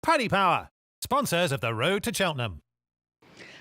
Paddy Power, sponsors of the Road to Cheltenham.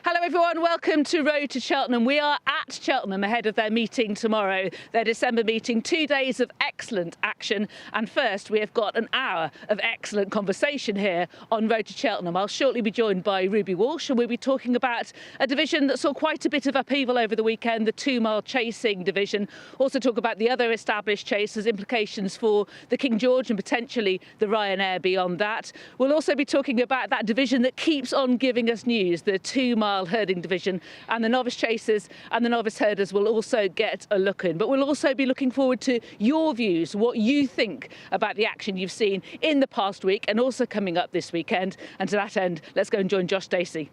Hello everyone, welcome to Road to Cheltenham. We are at Cheltenham ahead of their meeting tomorrow, their December meeting. 2 days of excellent action, and first we have got an hour of excellent conversation here on Road to Cheltenham. I'll shortly be joined by Ruby Walsh, and we'll be talking about a division that saw quite a bit of upheaval over the weekend, the 2-mile chasing division. Also talk about the other established chasers, implications for the King George and potentially the Ryanair beyond that. We'll also be talking about that division that keeps on giving us news, the 2-mile herding division, and the novice chasers and the novice herders will also get a look in. But we'll also be looking forward to your views, what you think about the action you've seen in the past week and also coming up this weekend. And to that end, let's go and join Josh Dacey.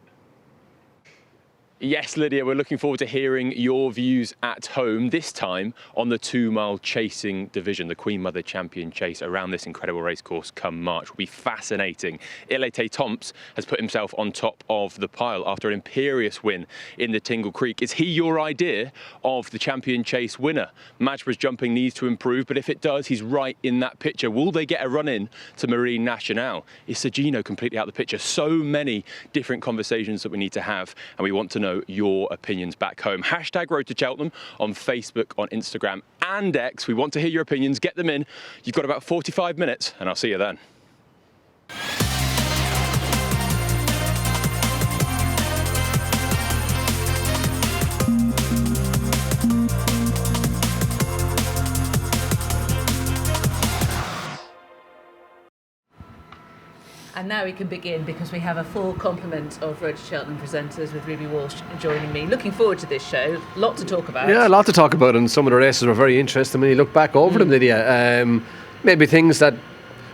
Yes, Lydia, we're looking forward to hearing your views at home, this time on the 2-mile chasing division, the Queen Mother Champion Chase around this incredible racecourse come March. Will be fascinating. Il Etait Temps has put himself on top of the pile after an imperious win in the Tingle Creek. Is he your idea of the Champion Chase winner? Majborough's jumping needs to improve, but if it does, he's right in that picture. Will they get a run in to Marine Nationale? Is Sir Gino completely out of the picture? So many different conversations that we need to have, and we want to know your opinions back home. Hashtag Road to Cheltenham on Facebook, on Instagram and X. We want to hear your opinions. Get them in. You've got about 45 minutes and I'll see you then. And now we can begin because we have a full complement of Road to Cheltenham presenters with Ruby Walsh joining me. Looking forward to this show. Lot to talk about. Yeah, a lot to talk about, and some of the races were very interesting when you look back over them, Lydia. Maybe things that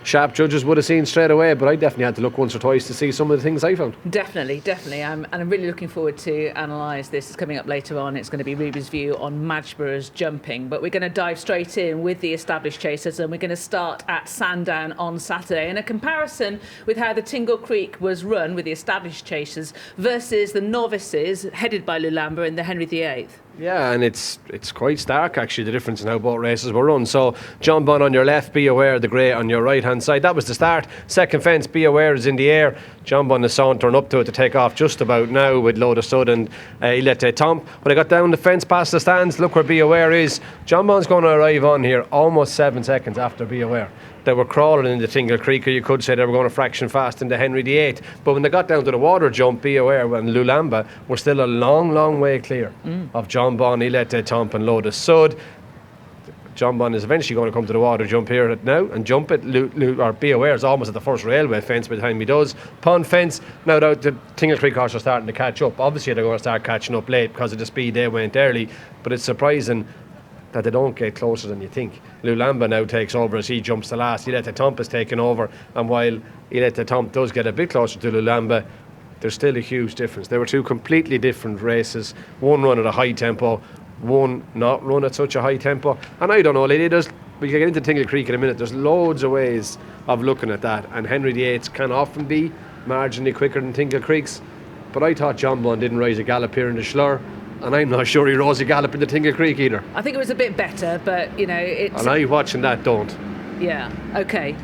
sharp judges would have seen straight away, but I definitely had to look once or twice to see some of the things I found. Definitely. And I'm really looking forward to analyse this. It's coming up later on. It's going to be Ruby's view on Majborough's jumping, but we're going to dive straight in with the established chasers, and we're going to start at Sandown on Saturday in a comparison with how the Tingle Creek was run with the established chasers versus the novices headed by Lulamba and the Henry VIII. Yeah, and it's quite stark actually, the difference in how both races were run. So Jonbon on your left, Be Aware the grey on your right hand side. That was the start. Second fence, Be Aware is in the air. Jonbon is sauntering up to it to take off just about now with Load of Sud and Il Etait Temps. When I got down the fence past the stands, look where Be Aware is. Jonbon's going to arrive on here almost 7 seconds after Be Aware. They were crawling in the Tingle Creek, or you could say they were going a fraction fast into Henry VIII. But when they got down to the water jump, Be Aware and Lulamba were still a long, long way clear of Jonbon, Il Etait Temps and Load of Sud. Jonbon is eventually going to come to the water jump here now and jump it. Or Be Aware is almost at the first railway fence by the time he does. Pond fence. Now the Tingle Creek horse are starting to catch up. Obviously they're going to start catching up late because of the speed they went early. But it's surprising that they don't get closer than you think. Lulamba now takes over as he jumps the last. Il Etait Temps is taking over, and while Il Etait Temps does get a bit closer to Lulamba, there's still a huge difference. They were two completely different races. One run at a high tempo, one not run at such a high tempo. And I don't know, lady, we can get into Tingle Creek in a minute. There's loads of ways of looking at that, and Henry VIII can often be marginally quicker than Tingle Creeks. But I thought Jonbon didn't rise a gallop here in the Schlur, and I'm not sure he rose a gallop in the Tingle Creek either. I think it was a bit better, but you know, it's. And I watching that don't. Yeah. Okay.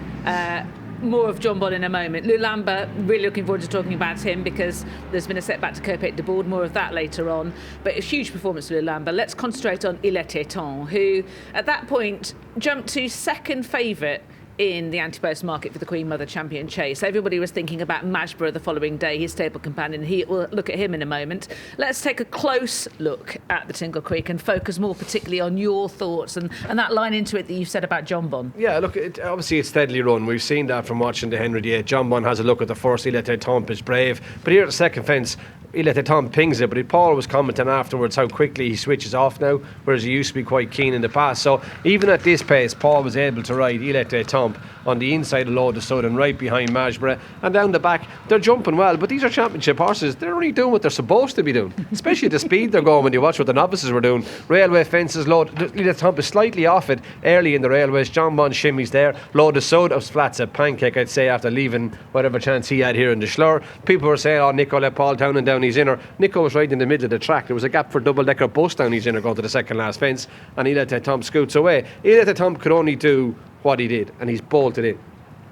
More of Jonbon in a moment. Lulamba, really looking forward to talking about him because there's been a setback to Kopek Des Bordes. More of that later on. But a huge performance for Lulamba. Let's concentrate on Il Etait Temps, who at that point jumped to second favourite in the ante-post market for the Queen Mother Champion Chase. Everybody was thinking about Majborough the following day, his stable companion. We'll look at him in a moment. Let's take a close look at the Tingle Creek and focus more particularly on your thoughts and that line into it that you said about Jonbon. Yeah, look, obviously it's steadily run. We've seen that from watching the Henry VIII. Jonbon has a look at the first. Il Etait Temps is brave. But here at the second fence, Il Etait Temps pings it, but Paul was commenting afterwards how quickly he switches off now, whereas he used to be quite keen in the past. So even at this pace, Paul was able to ride Il Etait Temps on the inside of Load of Sud and right behind Majborough, and down the back they're jumping well, but these are championship horses. They're only doing what they're supposed to be doing, especially the speed they're going when you watch what the novices were doing. Railway fences, Il Etait Temps is slightly off it early in the railways. Jonbon shimmies there. Load of Sud was flat as a pancake, I'd say, after leaving whatever chance he had here in the Schlur. People were saying, oh, Nico let Paul down and down his inner. Nico was right in the middle of the track. There was a gap for double-decker bus down his inner going to the second last fence, and Il Etait Temps scoots away. Il Etait Temps could only do what he did, and he's bolted in.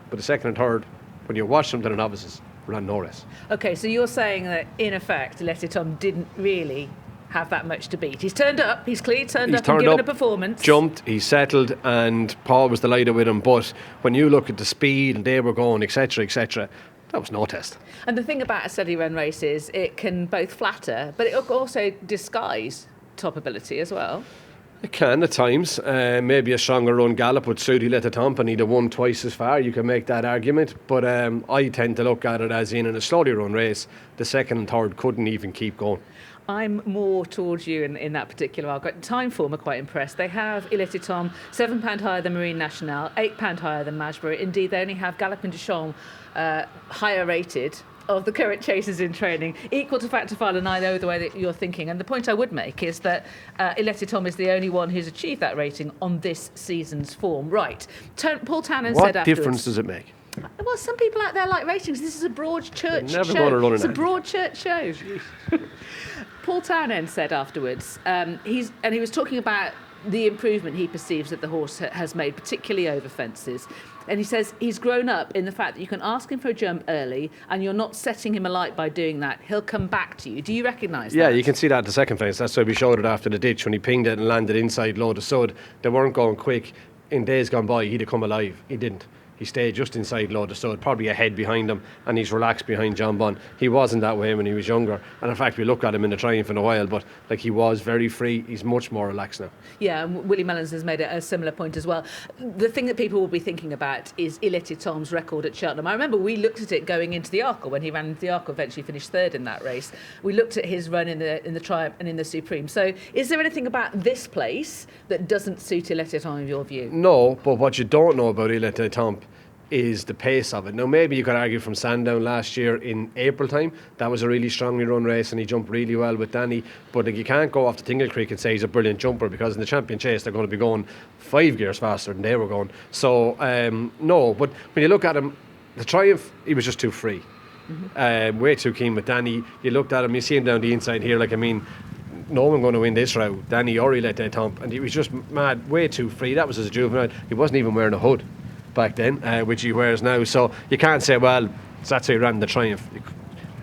But the second and third when you watch them to the novices, ran no race. Okay, so you're saying that in effect, Il Etait Temps didn't really have that much to beat. He's turned up, he's clearly turned up and given a performance. Jumped, he settled, and Paul was delighted with him. But when you look at the speed and they were going, etc., that was no test. And the thing about a steady run race is it can both flatter, but it also disguise top ability as well. It can at times. Maybe a stronger run gallop would suit Il Etait Temps and he'd have won twice as far. You can make that argument. But I tend to look at it as in a slowly run race, the second and third couldn't even keep going. I'm more towards you in that particular argument. Time form are quite impressed. They have Il Etait Temps £7 higher than Marine Nationale, £8 higher than Majborough. Indeed, they only have Galopin de Champs higher rated of the current chasers in training, equal to Factor File, and I know the way that you're thinking. And the point I would make is that Il Etait Temps is the only one who's achieved that rating on this season's form. Right. Paul Tannen said afterwards... What difference does it make? Well, some people out there like ratings. This is a broad church Never show. going to run It's a broad church show. Paul Townend said afterwards, he was talking about the improvement he perceives that the horse has made, particularly over fences. And he says he's grown up in the fact that you can ask him for a jump early and you're not setting him alight by doing that. He'll come back to you. Do you recognise that? Yeah, you can see that at the second fence. That's why we showed it after the ditch when he pinged it and landed inside load of sod. They weren't going quick. In days gone by, he'd have come alive. He didn't. He stayed just inside load of sod, probably a head behind him, and he's relaxed behind Jonbon. He wasn't that way when he was younger. And in fact, we look at him in the Triumph in a while, but like he was very free. He's much more relaxed now. Yeah, and Willie Mullins has made a similar point as well. The thing that people will be thinking about is Il Etait Temps' record at Cheltenham. I remember we looked at it going into the Arkle when he ran into the Arkle, eventually finished third in that race. We looked at his run in the Triumph and in the Supreme. So is there anything about this place that doesn't suit Il Etait Temps in your view? No, but what you don't know about Il Etait Temps is the pace of it. Now, maybe you could argue from Sandown last year in April time, that was a really strongly run race and he jumped really well with Danny, but like, you can't go off to Tingle Creek and say he's a brilliant jumper, because in the Champion Chase they're going to be going 5 gears faster than they were going. So no, but when you look at him, the Triumph, he was just too free. Way too keen with Danny. You looked at him, you see him down the inside here, like, I mean, no one going to win this route, Danny or Il Etait Temps, and he was just mad, way too free. That was as a juvenile. He wasn't even wearing a hood back then, which he wears now. So you can't say, well, that's how he ran the Triumph.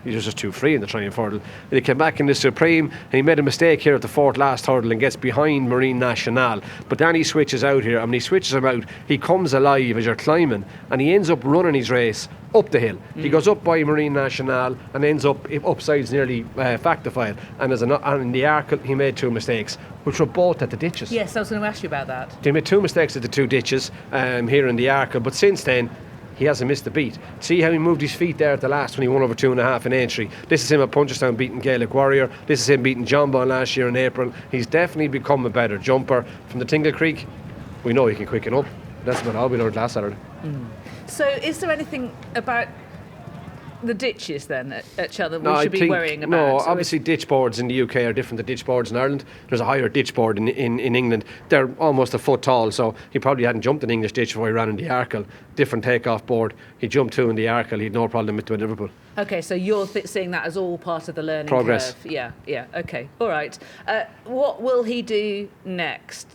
He was just too free in the Triumph hurdle. He came back in the Supreme and he made a mistake here at the fourth last hurdle and gets behind Marine Nationale. But then he switches out here, and when he switches him out, he comes alive as you're climbing, and he ends up running his race up the hill. He goes up by Marine Nationale and ends up upsides nearly Factor File. And in the Arkle, he made 2 mistakes, which were both at the ditches. Yes, I was going to ask you about that. He made 2 mistakes at the 2 ditches here in the Arkle, but since then he hasn't missed a beat. See how he moved his feet there at the last when he won over 2.5 in entry. This is him at Punchestown beating Gaelic Warrior. This is him beating Jonbon last year in April. He's definitely become a better jumper. From the Tingle Creek, we know he can quicken up. That's about all we learned last Saturday. So is there anything about the ditches then at Cheltenham we should be worrying about? No, obviously ditch boards in the UK are different to ditch boards in Ireland. There's a higher ditch board in England. They're almost a foot tall, so he probably hadn't jumped an English ditch before he ran in the Arkle. Different takeoff board. He jumped 2 in the Arkle. He had no problem with Liverpool. Okay, so you're seeing that as all part of the learning progress. curve. Yeah, okay, all right. What will he do next?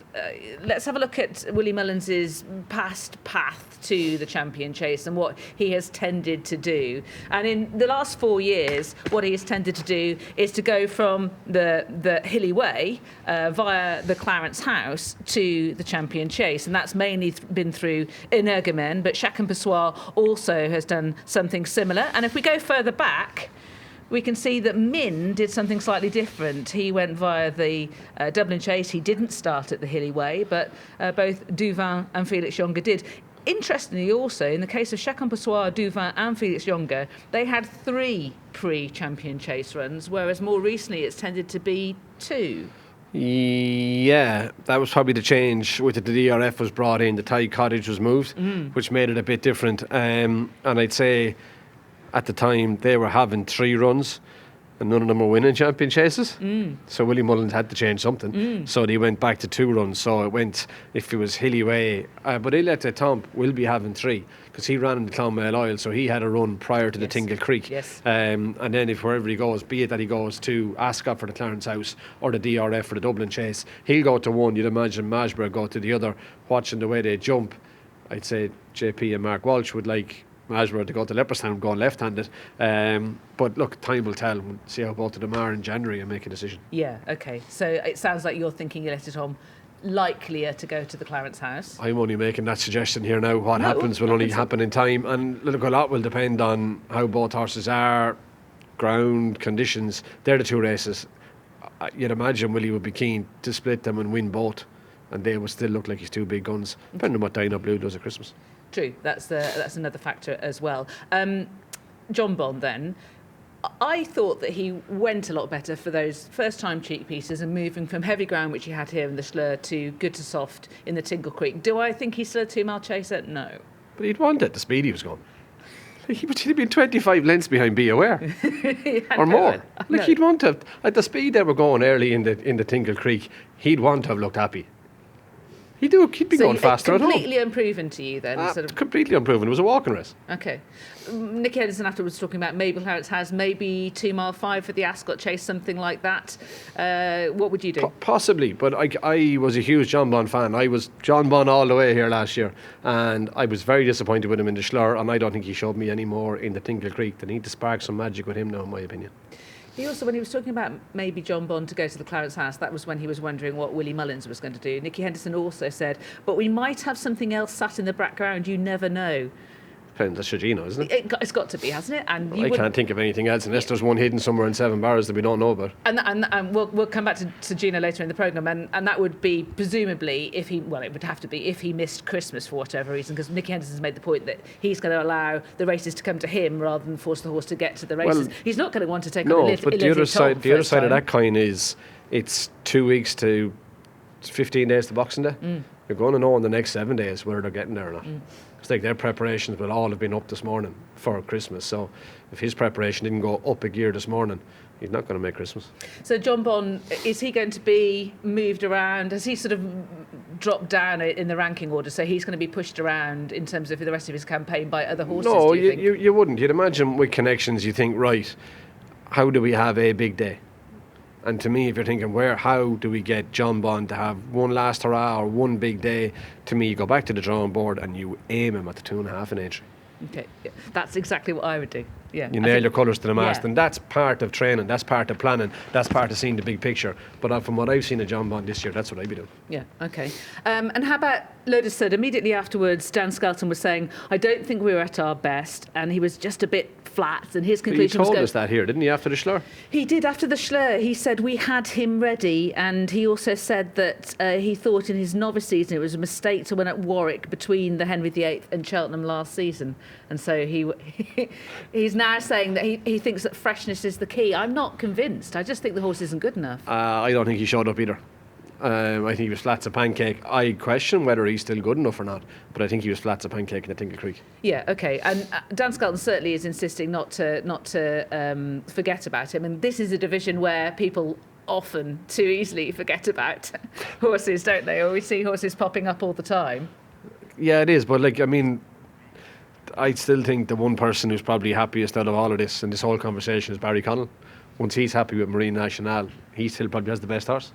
Let's have a look at Willie Mullins's past path to the Champion Chase and what he has tended to do. And in the last 4 years, what he has tended to do is to go from the Hilly Way via the Clarence House to the Champion Chase, and that's mainly been through Energumen, but Chacun pour soi also has done something similar. And if we go further back, we can see that Min did something slightly different. He went via the Dublin Chase. He didn't start at the Hilly Way, but both Duvin and Felix Younger did. Interestingly also, in the case of Chacun pour soi, Duvin and Felix Younger, they had 3 pre-Champion Chase runs, whereas more recently it's tended to be 2. Yeah, that was probably the change with the DRF was brought in. The Tide Cottage was moved, which made it a bit different. And I'd say at the time they were having 3 runs and none of them were winning Champion Chases. So Willie Mullins had to change something. So he went back to 2 runs. So it went, if it was Hilly Way, but Il Etait Temps will be having 3 because he ran in the Clonmel Oil, so he had a run prior to the Tingle Creek. Yes. And then if wherever he goes, be it that he goes to Ascot for the Clarence House or the DRF for the Dublin Chase, he'll go to one. You'd imagine Majborough go to the other. Watching the way they jump, I'd say JP and Mark Walsh would like Majborough to go to Leopardstown going left-handed. But look, time will tell. We'll see how both of them are in January and make a decision. Yeah, okay. So it sounds like you're thinking Il Etait Temps likelier to go to the Clarence House. I'm only making that suggestion here now. What happens will only happen in time, and look, a lot will depend on how both horses are, ground conditions. They're the two races. You'd imagine Willie would be keen to split them and win both, and they would still look like his two big guns, depending on what Dynamo Blue does at Christmas. True, that's another factor as well. Jonbon then, I thought that he went a lot better for those first-time cheek pieces and moving from heavy ground, which he had here in the Schlur, to good to soft in the Tingle Creek. Do I think he's still a 2-mile chaser? No. But he'd won it, the speed he was going. He'd been 25 lengths behind Be Aware. Or more. He'd want to have, at the speed they were going early in the Tingle Creek, he'd want to have looked happy. He'd be going faster at home. Completely unproven to you then? Completely unproven. It was a walking race. Okay. Nicky Henderson afterwards talking about maybe Clarence has maybe 2 mile 5 for the Ascot Chase, something like that. What would you do? Possibly, but I was a huge Jonbon fan. I was Jonbon all the way here last year, and I was very disappointed with him in the Schlur, and I don't think he showed me any more in the Tingle Creek. They need to spark some magic with him now, in my opinion. He also, when he was talking about maybe Jonbon to go to the Clarence House, that was when he was wondering what Willie Mullins was going to do. Nicky Henderson also said, but we might have something else sat in the background, you never know. Depends, that's Sir Gino, isn't it? It's got to be, hasn't it? And I can't think of anything else unless there's one hidden somewhere in 7 Barrows that we don't know about. And we'll come back to Gino later in the programme, and that would be presumably it would have to be if he missed Christmas for whatever reason, because Nicky Henderson's made the point that he's going to allow the races to come to him rather than force the horse to get to the races. Well, he's not going to want to take on no, but the other side of that coin is it's 2 weeks to 15 days to Boxing Day. You're going to know in the next 7 days whether they're getting there or not. It's like their preparations will all have been up this morning for Christmas. So if his preparation didn't go up a gear this morning, he's not going to make Christmas. So Jonbon, is he going to be moved around? Has he sort of dropped down in the ranking order? So he's going to be pushed around in terms of the rest of his campaign by other horses? No, do you think? You wouldn't. You'd imagine with connections, you think, right, how do we have a big day? And to me, if you're thinking, how do we get Jonbon to have one last hurrah or one big day? To me, you go back to the drawing board and you aim him at the 2.5 inch. Okay, that's exactly what I would do. Yeah, you nail your colours to the mast, and that's part of training, that's part of planning, that's part of seeing the big picture. But from what I've seen of Jonbon this year, that's what I'd be doing. Yeah, okay. And how about Lotus Sud? Immediately afterwards, Dan Skelton was saying, I don't think we were at our best, and he was just a bit flat, and his conclusion was... He told us that here, didn't he, after the Schlur? He did, after the Schlur. He said we had him ready, and he also said that he thought in his novice season it was a mistake to win at Warwick between the Henry VIII and Cheltenham last season. And so he's now saying that he thinks that freshness is the key. I'm not convinced. I just think the horse isn't good enough. I don't think he showed up either. I think he was flat as a pancake. I question whether he's still good enough or not, but I think he was flat as a pancake in the Tingle Creek. Yeah, okay. And Dan Skelton certainly is insisting not to forget about him. And this is a division where people often too easily forget about horses, don't they? Or we see horses popping up all the time. Yeah, it is. But I still think the one person who's probably happiest out of all of this and this whole conversation is Barry Connell. Once he's happy with Marine Nationale, he still probably has the best horse.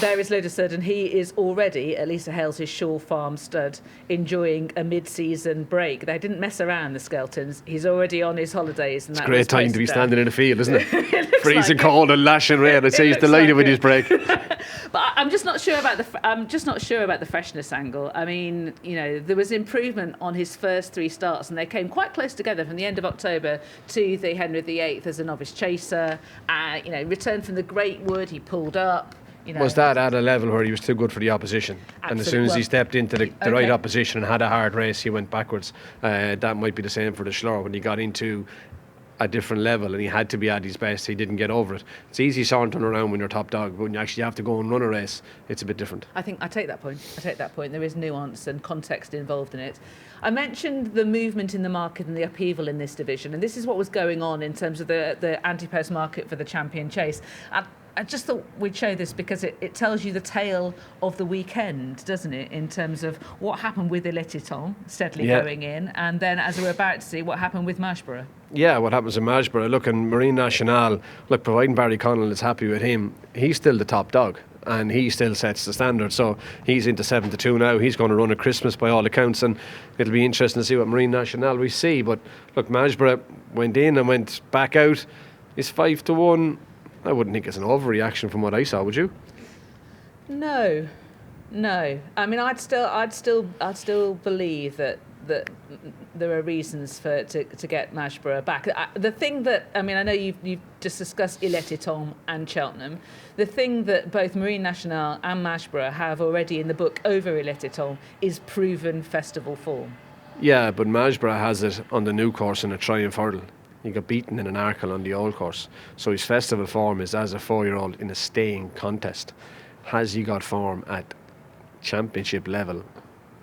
There is Lotus Sud, and he is already, at least hails his Shaw Farm stud, enjoying a mid-season break. They didn't mess around, the Skeltons. He's already on his holidays. And it's a great time to be standing in the field, isn't it? It freezing cold and lashing rain. I'd say he's delighted with his break. But I'm just not sure about the freshness angle. I mean, there was improvement on his first 3 starts, and they came quite close together from the end of October to the Henry VIII as a novice chaser. Returned from the Great Wood, he pulled up. Was that at a level where he was too good for the opposition? Absolutely. And as soon as he stepped into the right opposition and had a hard race, he went backwards. That might be the same for the Schlur. When he got into a different level and he had to be at his best, he didn't get over it. It's easy sauntering around when you're top dog, but when you actually have to go and run a race, it's a bit different. I take that point. There is nuance and context involved in it. I mentioned the movement in the market and the upheaval in this division, and this is what was going on in terms of the ante-post market for the Champion Chase. And I just thought we'd show this because it tells you the tale of the weekend, doesn't it, in terms of what happened with Il Etait Temps steadily going in, and then, as we're about to see, what happened with Majborough. Yeah, what happens in Majborough. Look, in Marine Nationale, providing Barry Connell is happy with him, he's still the top dog. and he still sets the standard. So he's into 7-2 now. He's going to run at Christmas by all accounts, and it'll be interesting to see what Marine Nationale we see. But look, Majborough went in and went back out. Is 5-1. I wouldn't think it's an overreaction from what I saw, would you? No. I mean, I'd still believe that there are reasons to get Majborough back. The thing that, I mean, I know you've just discussed Il Etait Temps and Cheltenham. The thing that both Marine Nationale and Majborough have already in the book over Il Etait Temps is proven festival form. Yeah, but Majborough has it on the new course in a Triumph Hurdle. He got beaten in an Arkle on the old course. So his festival form is as a 4-year-old in a staying contest. Has he got form at championship level?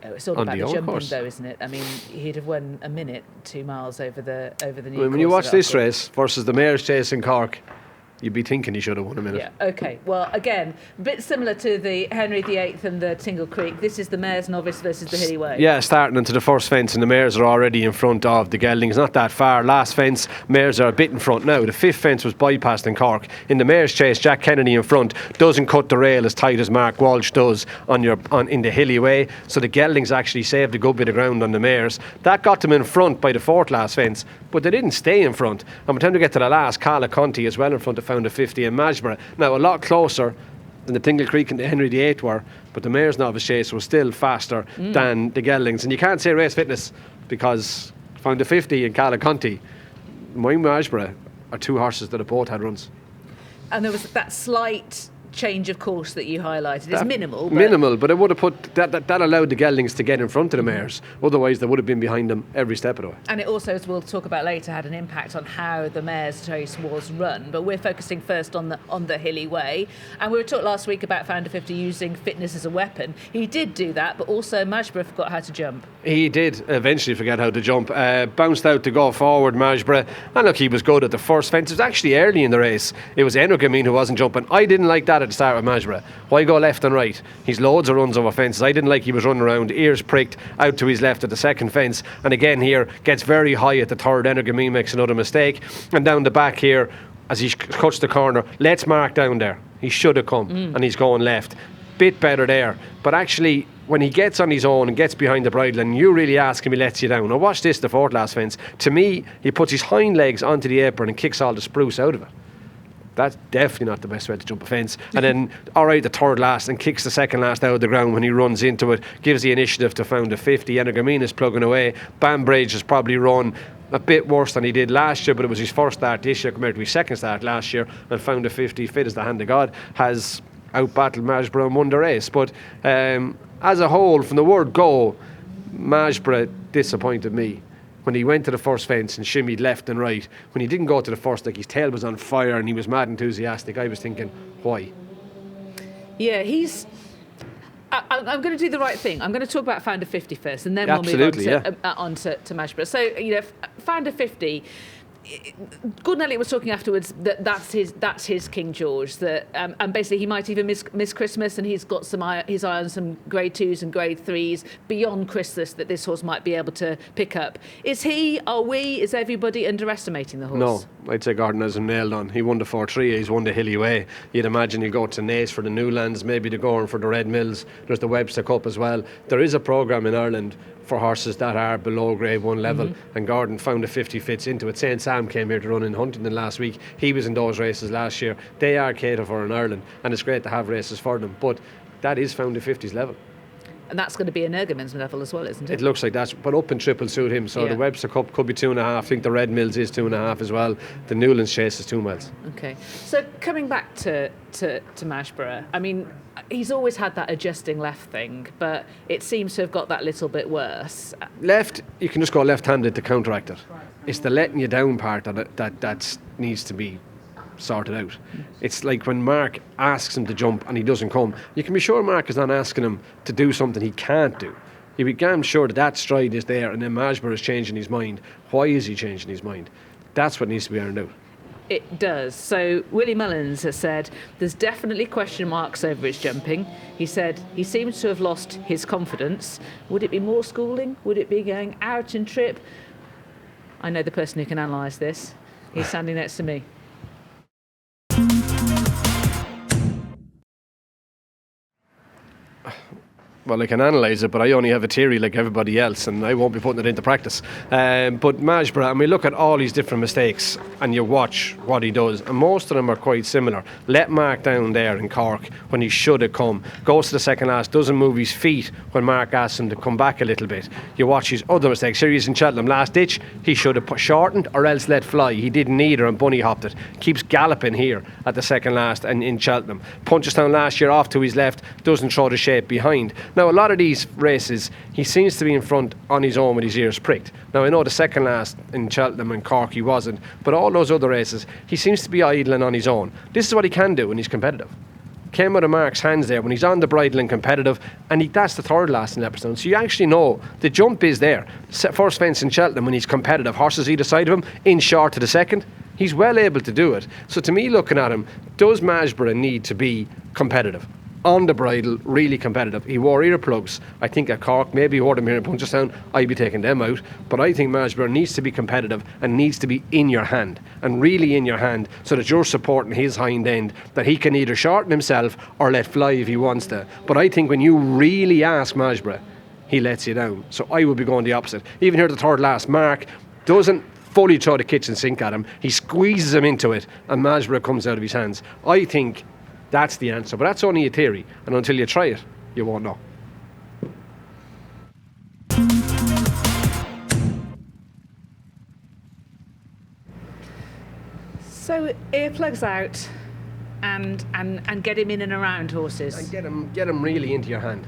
It's all about the jumping, though, isn't it? I mean, he'd have won a minute 2 miles over the new course. When you watch this race versus the Mayor's Chase in Cork, you'd be thinking he should have won a minute. Yeah, okay. Well, again, a bit similar to the Henry VIII and the Tingle Creek. This is the Mayor's Novice versus the Hilly Way. Yeah, starting into the first fence, and the Mares are already in front of the Geldings. Not that far. Last fence, Mares are a bit in front now. The fifth fence was bypassed in Cork. In the Mayor's Chase, Jack Kennedy in front doesn't cut the rail as tight as Mark Walsh does in the Hilly Way. So the Geldings actually saved a good bit of ground on the Mares. That got them in front by the fourth last fence, but they didn't stay in front. And by the time they get to the last, Carla Conti as well in front of Found a 50 and Majborough. Now a lot closer than the Tingle Creek and the Henry VIII were, but the Mayor's Novice Chase was still faster than the Geldings. And you can't say race fitness, because Found a 50 and Carla Conti, Majborough are two horses that have both had runs. And there was that slight change of course that you highlighted. It's minimal. But it would have put that allowed the Geldings to get in front of the Mares. Otherwise, they would have been behind them every step of the way. And it also, as we'll talk about later, had an impact on how the Mares' Chase was run. But we're focusing first on the Hilly Way. And we were talking last week about Founder 50 using fitness as a weapon. He did do that, but also Majborough forgot how to jump. He did eventually forget how to jump. Bounced out to go forward, Majborough. And look, he was good at the first fence. It was actually early in the race. It was Energamine who wasn't jumping. I didn't like that at the start with Majborough. Why go left and right? He's loads of runs over fences. I didn't like he was running around, ears pricked, out to his left at the second fence. And again here, gets very high at the third. Energamine makes another mistake. And down the back here, as he cuts the corner, let's Mark down there. He should have come, and he's going left. Bit better there. But actually, when he gets on his own and gets behind the bridle and you really ask him, he lets you down. Now watch this, the fourth last fence. To me, he puts his hind legs onto the apron and kicks all the spruce out of it. That's definitely not the best way to jump a fence. And then, alright, the third last and kicks the second last out of the ground when he runs into it. Gives the initiative to Found a 50. Energamine is plugging away. Bambridge has probably run a bit worse than he did last year, but it was his first start this year compared to his second start last year. And Found a 50, fit as the hand of God, has outbattled Majborough and won the race. But as a whole, from the word go, Majborough disappointed me. When he went to the first fence and shimmied left and right, when he didn't go to the first, like his tail was on fire and he was mad enthusiastic, I was thinking, why? Yeah, I'm going to do the right thing. I'm going to talk about Founder 50 first, and then we'll move on to Majborough. So, Founder 50. Gordon Elliott was talking afterwards that's his King George, that and basically he might even miss Christmas, and he's got his eye on some grade 2s and grade 3s beyond Christmas that this horse might be able to pick up. Is everybody underestimating the horse? No, I'd say Gordon has him nailed on. He won the 4-3, he's won the Hilly Way. You'd imagine he'll go to Naas for the Newlands, maybe to Gorn for the Red Mills. There's the Webster Cup as well. There is a programme in Ireland for horses that are below grade 1 level, and Gordon Found a 50 fits into it. St. Sam came here to run in Huntingdon last week. He was in those races last year. They are catered for in Ireland, and it's great to have races for them, but that is Found a 50's level. And that's going to be an Ergamin's level as well, isn't it? It looks like that, but up and triple suit him. So the Webster Cup could be 2.5. I think the Red Mills is 2.5 as well. The Newlands Chase is 2 miles. Okay. So coming back to Majborough, I mean, he's always had that adjusting left thing, but it seems to have got that little bit worse. Left, you can just go left-handed to counteract it. It's the letting you down part of it that needs to be sorted out. It's like when Mark asks him to jump and he doesn't come, you can be sure Mark is not asking him to do something he can't do. You be damn sure that stride is there, and then Majborough is changing his mind. Why is he changing his mind? That's what needs to be ironed out. It does. So Willie Mullins has said there's definitely question marks over his jumping. He said he seems to have lost his confidence. Would it be more schooling? Would it be going out and trip? I know the person who can analyse this. He's standing next to me. Well, I can analyse it, but I only have a theory like everybody else, and I won't be putting it into practice. But Majborough, and we look at all these different mistakes, and you watch what he does, and most of them are quite similar. Let Mark down there in Cork when he should have come. Goes to the second last, doesn't move his feet when Mark asks him to come back a little bit. You watch his other mistakes. Here he is in Cheltenham, last ditch. He should have shortened or else let fly. He didn't either and bunny hopped it. Keeps galloping here at the second last and in Cheltenham. Punches down last year off to his left, doesn't throw the shape behind. Now, a lot of these races, he seems to be in front on his own with his ears pricked. Now, I know the second last in Cheltenham and Cork he wasn't, but all those other races, he seems to be idling on his own. This is what he can do when he's competitive. Came out of Mark's hands there when he's on the bridle and competitive, and that's the third last in Leopardstown. So you actually know the jump is there. First fence in Cheltenham when he's competitive, horses either side of him, in short to the second. He's well able to do it. So to me, looking at him, does Majborough need to be competitive? On the bridle, really competitive. He wore earplugs. I think at Cork, maybe he wore them here in Punchestown, I'd be taking them out. But I think Majborough needs to be competitive and needs to be in your hand, and really in your hand, so that you're supporting his hind end, that he can either shorten himself or let fly if he wants to. But I think when you really ask Majborough, he lets you down. So I would be going the opposite. Even here at the third last, Mark doesn't fully throw the kitchen sink at him. He squeezes him into it, and Majborough comes out of his hands. I think that's the answer, but that's only a theory, and until you try it, you won't know. So earplugs out and get him in and around horses. And get him really into your hand.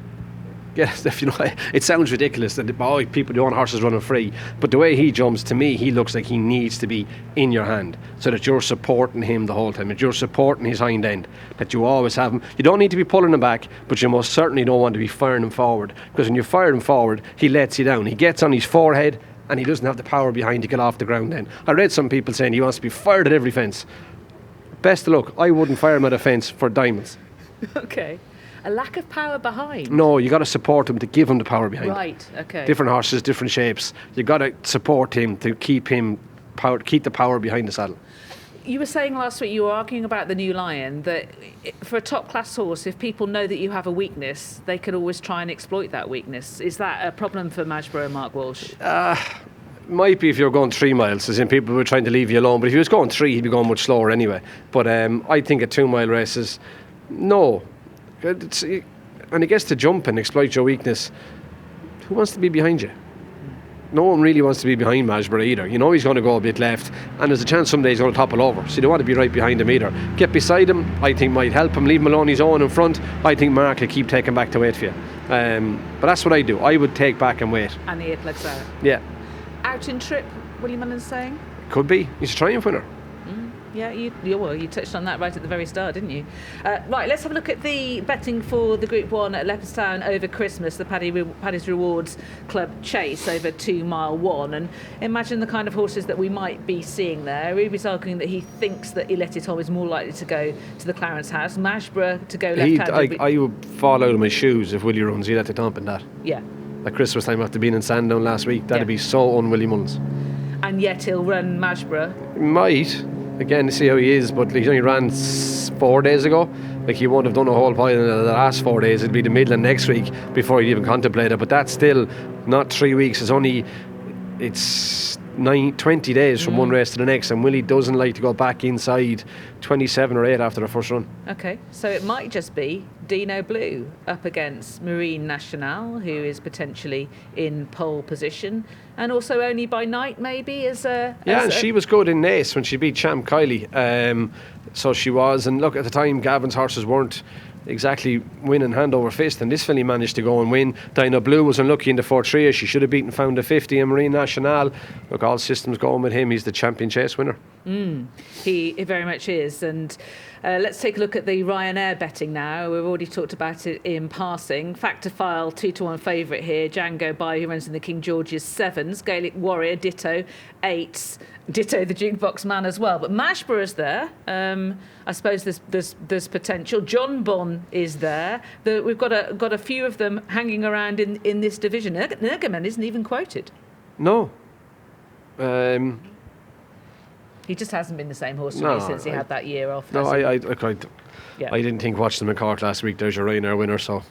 If you know, it sounds ridiculous that people don't want horses running free, but the way he jumps, to me, he looks like he needs to be in your hand, so that you're supporting him the whole time, that you're supporting his hind end, that you always have him. You don't need to be pulling him back, but you most certainly don't want to be firing him forward, because when you fire him forward, he lets you down. He gets on his forehead, and he doesn't have the power behind to get off the ground then. I read some people saying he wants to be fired at every fence. Best of luck. I wouldn't fire him at a fence for diamonds. Okay. A lack of power behind? No, you got to support him to give him the power behind. Right, okay. Different horses, different shapes. You got to support him to keep the power behind the saddle. You were saying last week, you were arguing about the New Lion, that for a top class horse, if people know that you have a weakness, they could always try and exploit that weakness. Is that a problem for Majborough and Mark Walsh? Might be if you're going 3 miles, as in people were trying to leave you alone, but if he was going 3, he'd be going much slower anyway. But I think at 2 mile races, no. And I guess to jump and exploit your weakness, who wants to be behind you? No one really wants to be behind Majborough either. You know he's going to go a bit left, and there's a chance someday he's going to topple over, so you don't want to be right behind him either. Get beside him, I think might help him. Leave him alone his own in front. I think Mark will keep taking back to wait for you. But that's what I do. I would take back and wait. And the earplugs out? Yeah. Out in trip, Willie Mullins saying? Could be. He's a triumph winner. Yeah, you touched on that right at the very start, didn't you? Right, let's have a look at the betting for the Group 1 at Leopardstown over Christmas, the Paddy's Rewards Club Chase over 2 mile 1. And imagine the kind of horses that we might be seeing there. Ruby's arguing that he thinks that Il Etait Temps is more likely to go to the Clarence House. Majborough to go left-handed. I would fall out of my shoes if Willie runs Il Etait Temps in that. Yeah. At Christmas time after being in Sandown last week, that'd be so un-Willie Mullins. And yet he'll run Majborough. Might. Again, to see how he is, but he only ran 4 days ago. Like, he won't have done a whole pile in the last 4 days. It'd be the middle of next week before he'd even contemplate it. But that's still not 3 weeks. It's 20 days from one race to the next, and Willie doesn't like to go back inside 27 or 8 after the first run. Okay, so it might just be Dino Blue up against Marine Nationale, who is potentially in pole position, and also Only by Night maybe and she was good in Nace when she beat Champ Kiley. So she was, and look, at the time Gavin's horses weren't exactly winning hand over fist, and this filly managed to go and win. Dino Blue was unlucky in the 4-3. She should have beaten Found a 50, and Marine Nationale, look, all systems going with him. He's the champion chase winner. He very much is. And let's take a look at the Ryanair betting now. We've already talked about it in passing. Factor File 2-1 favourite here. Django By, who runs in the King George's 7s. Gaelic Warrior, ditto 8s. Ditto the Jukebox Man as well. But Majborough's there. I suppose there's potential. Jonbon is there. We've got a few of them hanging around in this division. Nergaman isn't even quoted. No. He just hasn't been the same horse for me since he had that year off. No, I didn't think watching them in Cork last week. There's your Ryanair winner, so.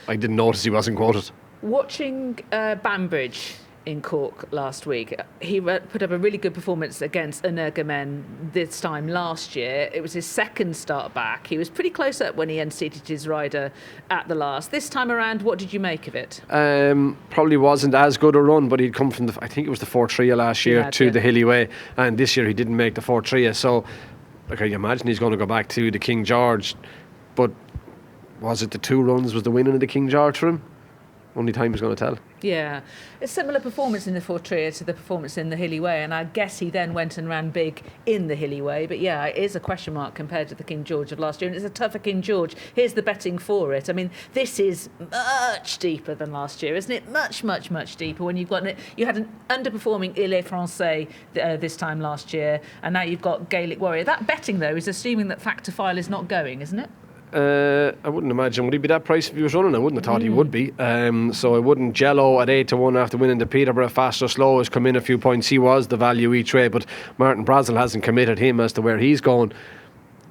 I didn't notice he wasn't quoted. Watching Banbridge in Cork last week, he put up a really good performance against Energamen this time last year. It was his second start back. He was pretty close up when he unseated his rider at the last. This time around, what did you make of it? Probably wasn't as good a run, but he'd come from I think it was the 4-3 last year to the Hilly Way, and this year he didn't make the 4-3. So I can imagine he's going to go back to the King George, but was it the 2 runs was the winning of the King George for him? Only time is going to tell. Yeah, a similar performance in the 4-3 to the performance in the Hilly Way, and I guess he then went and ran big in the Hilly Way. But yeah, it is a question mark compared to the King George of last year, and it's a tougher King George. Here's the betting for it. I mean, this is much deeper than last year, isn't it? Much, much, much deeper. When you had an underperforming Il Etait Temps this time last year, and now you've got Gaelic Warrior. That betting though is assuming that Factor File is not going, isn't it? I wouldn't imagine. Would he be that price if he was running? I wouldn't have thought he would be. So I wouldn't. Jello at 8-1 after winning the Peterborough. Fast or Slow has come in a few points. He was the value each way, but Martin Brazel hasn't committed him as to where he's going.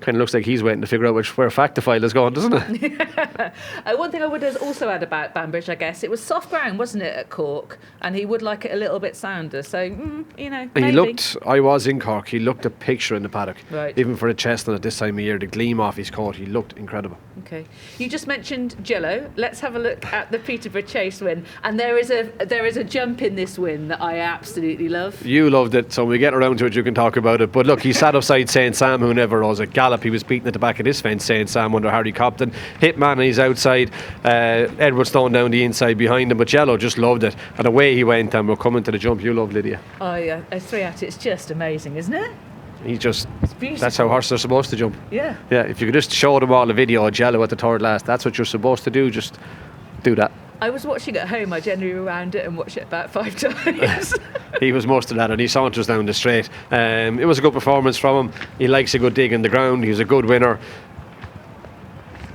Kind of looks like he's waiting to figure out where Factifile is going, doesn't it? One thing I would also add about Banbridge, I guess, it was soft ground, wasn't it, at Cork? And he would like it a little bit sounder. So, maybe. He looked, I was in Cork, he looked a picture in the paddock. Right. Even for a Chestnut at this time of year, the gleam off his coat, he looked incredible. Okay. You just mentioned Jello. Let's have a look at the Peterborough Chase win. And there is a jump in this win that I absolutely love. You loved it, so when we get around to it, you can talk about it. But look, he sat upside St. Sam, who never rose a gallop. He was beaten at the back of this fence, St. Sam, under Harry Copton. Hitman, and he's outside. Edward Stone down the inside behind him. But Jello just loved it. And away he went, and we're coming to the jump you love, Lydia. Oh, yeah. A 3 out. It's just amazing, isn't it? That's how horses are supposed to jump. Yeah. Yeah, if you could just show them all a video of Jello at the third last, that's what you're supposed to do. Just do that. I was watching at home. I generally rewound it and watched it about 5 times. He was most of that, and he saunters down the straight. It was a good performance from him. He likes a good dig in the ground. He's a good winner.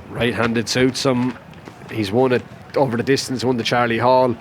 Right-handed suits him. He's won it over the distance, won the Charlie Hall.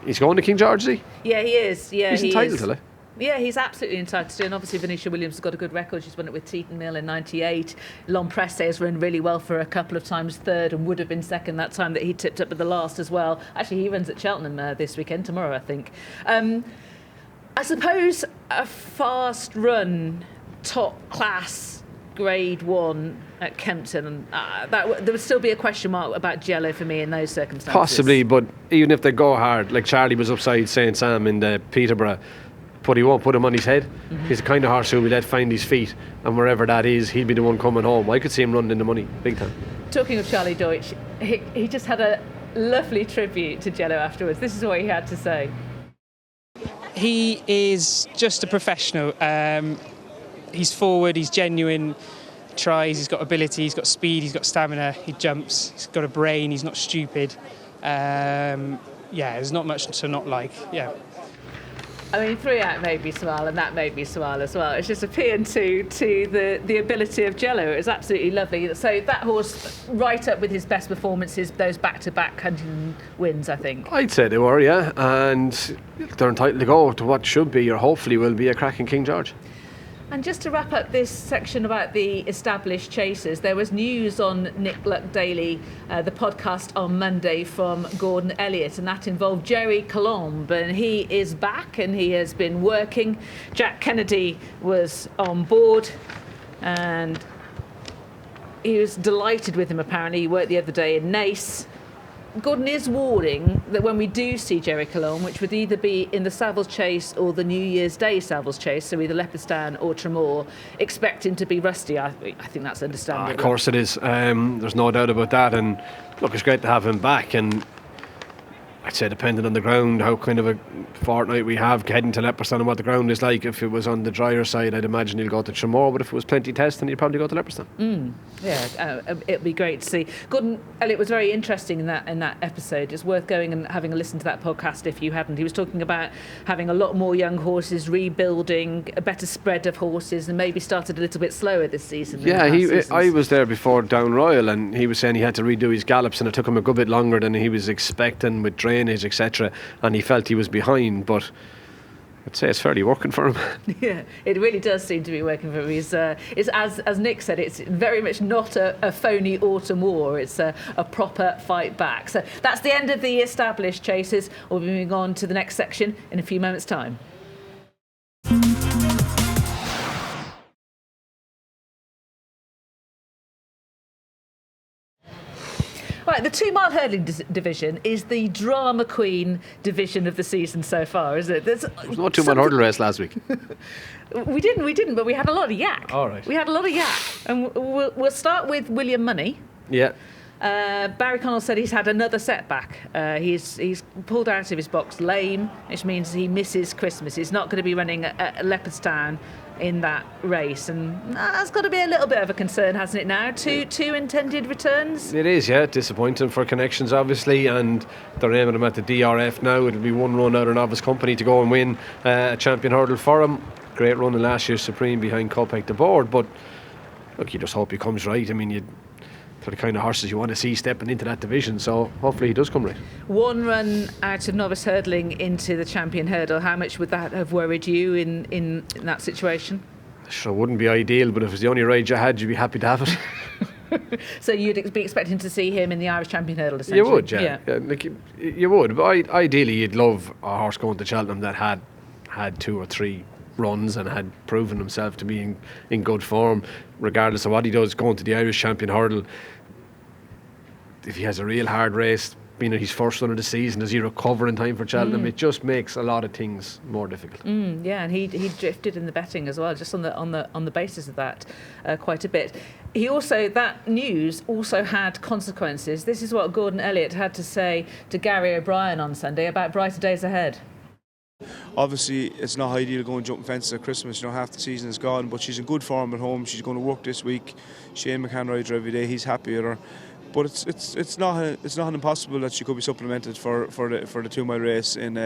He's going to King George, is he? Yeah, he is. Yeah, he's entitled to it. Yeah, he's absolutely entitled to it. And obviously, Venetia Williams has got a good record. She's won it with Teton Mill in '98. L'Empresse has run really well for a couple of times third and would have been second that time that he tipped up at the last as well. Actually, he runs at Cheltenham this weekend, tomorrow, I think. I suppose a fast run, top class, grade 1 at Kempton, there would still be a question mark about Jello for me in those circumstances. Possibly, but even if they go hard, like Charlie was upside St. Sam in the Peterborough, but he won't put him on his head. Mm-hmm. He's the kind of horse who will let find his feet, and wherever that is, he'll be the one coming home. I could see him running in the money big time. Talking of Charlie Deutsch, he just had a lovely tribute to Jello afterwards. This is what he had to say. He is just a professional. He's forward, he's genuine, tries, he's got ability, he's got speed, he's got stamina, he jumps, he's got a brain, he's not stupid. There's not much to not like. Yeah. I mean, 3 out made me smile, and that made me smile as well. It's just appealing to the ability of Jello. It was absolutely lovely. So that horse, right up with his best performances, those back-to-back Huntington wins, I think. I'd say they were, yeah. And they're entitled to go to what should be, or hopefully will be, a cracking King George. And just to wrap up this section about the established chasers, there was news on Nick Luck Daily, the podcast on Monday from Gordon Elliott, and that involved Gerri Colombe, and he is back and he has been working. Jack Kennedy was on board and he was delighted with him apparently. He worked the other day in Naas. Gordon is warning that when we do see Gerri Colombe, which would either be in the Savills Chase or the New Year's Day Savills Chase, so either Leopardstown or Tramore, expect him to be rusty. I think that's understandable. Of course it is. There's no doubt about that. And look, it's great to have him back. And I'd say, depending on the ground, how kind of a fortnight we have heading to Leopardstown and what the ground is like. If it was on the drier side, I'd imagine he'll go to Tramore, but if it was plenty testing, he'd probably go to Leopardstown. It'd be great to see. Gordon Elliott was very interesting in that episode. It's worth going and having a listen to that podcast if you hadn't. He was talking about having a lot more young horses, rebuilding, a better spread of horses, and maybe started a little bit slower this season. I was there before Down Royal, and he was saying he had to redo his gallops, and it took him a good bit longer than he was expecting with drainage, etc., and he felt he was behind. But I'd say it's fairly working for him. Yeah, it really does seem to be working for him. It's as Nick said, it's very much not a phony autumn war. It's a proper fight back. So that's the end of the established chases. We'll be moving on to the next section in a few moments' time. Right, the 2 mile hurdling division is the drama queen division of the season so far, isn't it? There was no 2 mile hurdle race last week. We didn't, but we had a lot of yak. All right. We had a lot of yak. And we'll start with William Money. Yeah. Barry Connell said he's had another setback. He's pulled out of his box lame, which means he misses Christmas. He's not going to be running at Leopardstown in that race, and that's got to be a little bit of a concern, hasn't it now? Two intended returns? It is, yeah. Disappointing for Connections, obviously, and they're aiming him at the DRF now. It'll be 1 run out of Novice Company to go and win a champion hurdle for him. Great run in last year's Supreme behind Kopek Des Bordes, but look, you just hope he comes right. I mean, they're the kind of horses you want to see stepping into that division, so hopefully he does come right. 1 run out of novice hurdling into the champion hurdle. How much would that have worried you in that situation? Sure, it wouldn't be ideal, but if it was the only ride you had, you'd be happy to have it. So you'd be expecting to see him in the Irish champion hurdle, essentially? You would, yeah. Like you would, but ideally you'd love a horse going to Cheltenham that had 2 or 3 runs and had proven himself to be in good form, regardless of what he does going to the Irish champion hurdle. If he has a real hard race, being at his first run of the season, does he recover in time for Cheltenham? It just makes a lot of things more difficult. Yeah, and he drifted in the betting as well, just on the basis of that, quite a bit. He also, that news also had consequences. This is what Gordon Elliott had to say to Gary O'Brien on Sunday about brighter days ahead. Obviously, it's not ideal to go and jump fences at Christmas. Half the season is gone, but she's in good form at home. She's going to work this week. Shane McCann rides her every day. He's happy with her. But it's not impossible that she could be supplemented for the 2 mile race in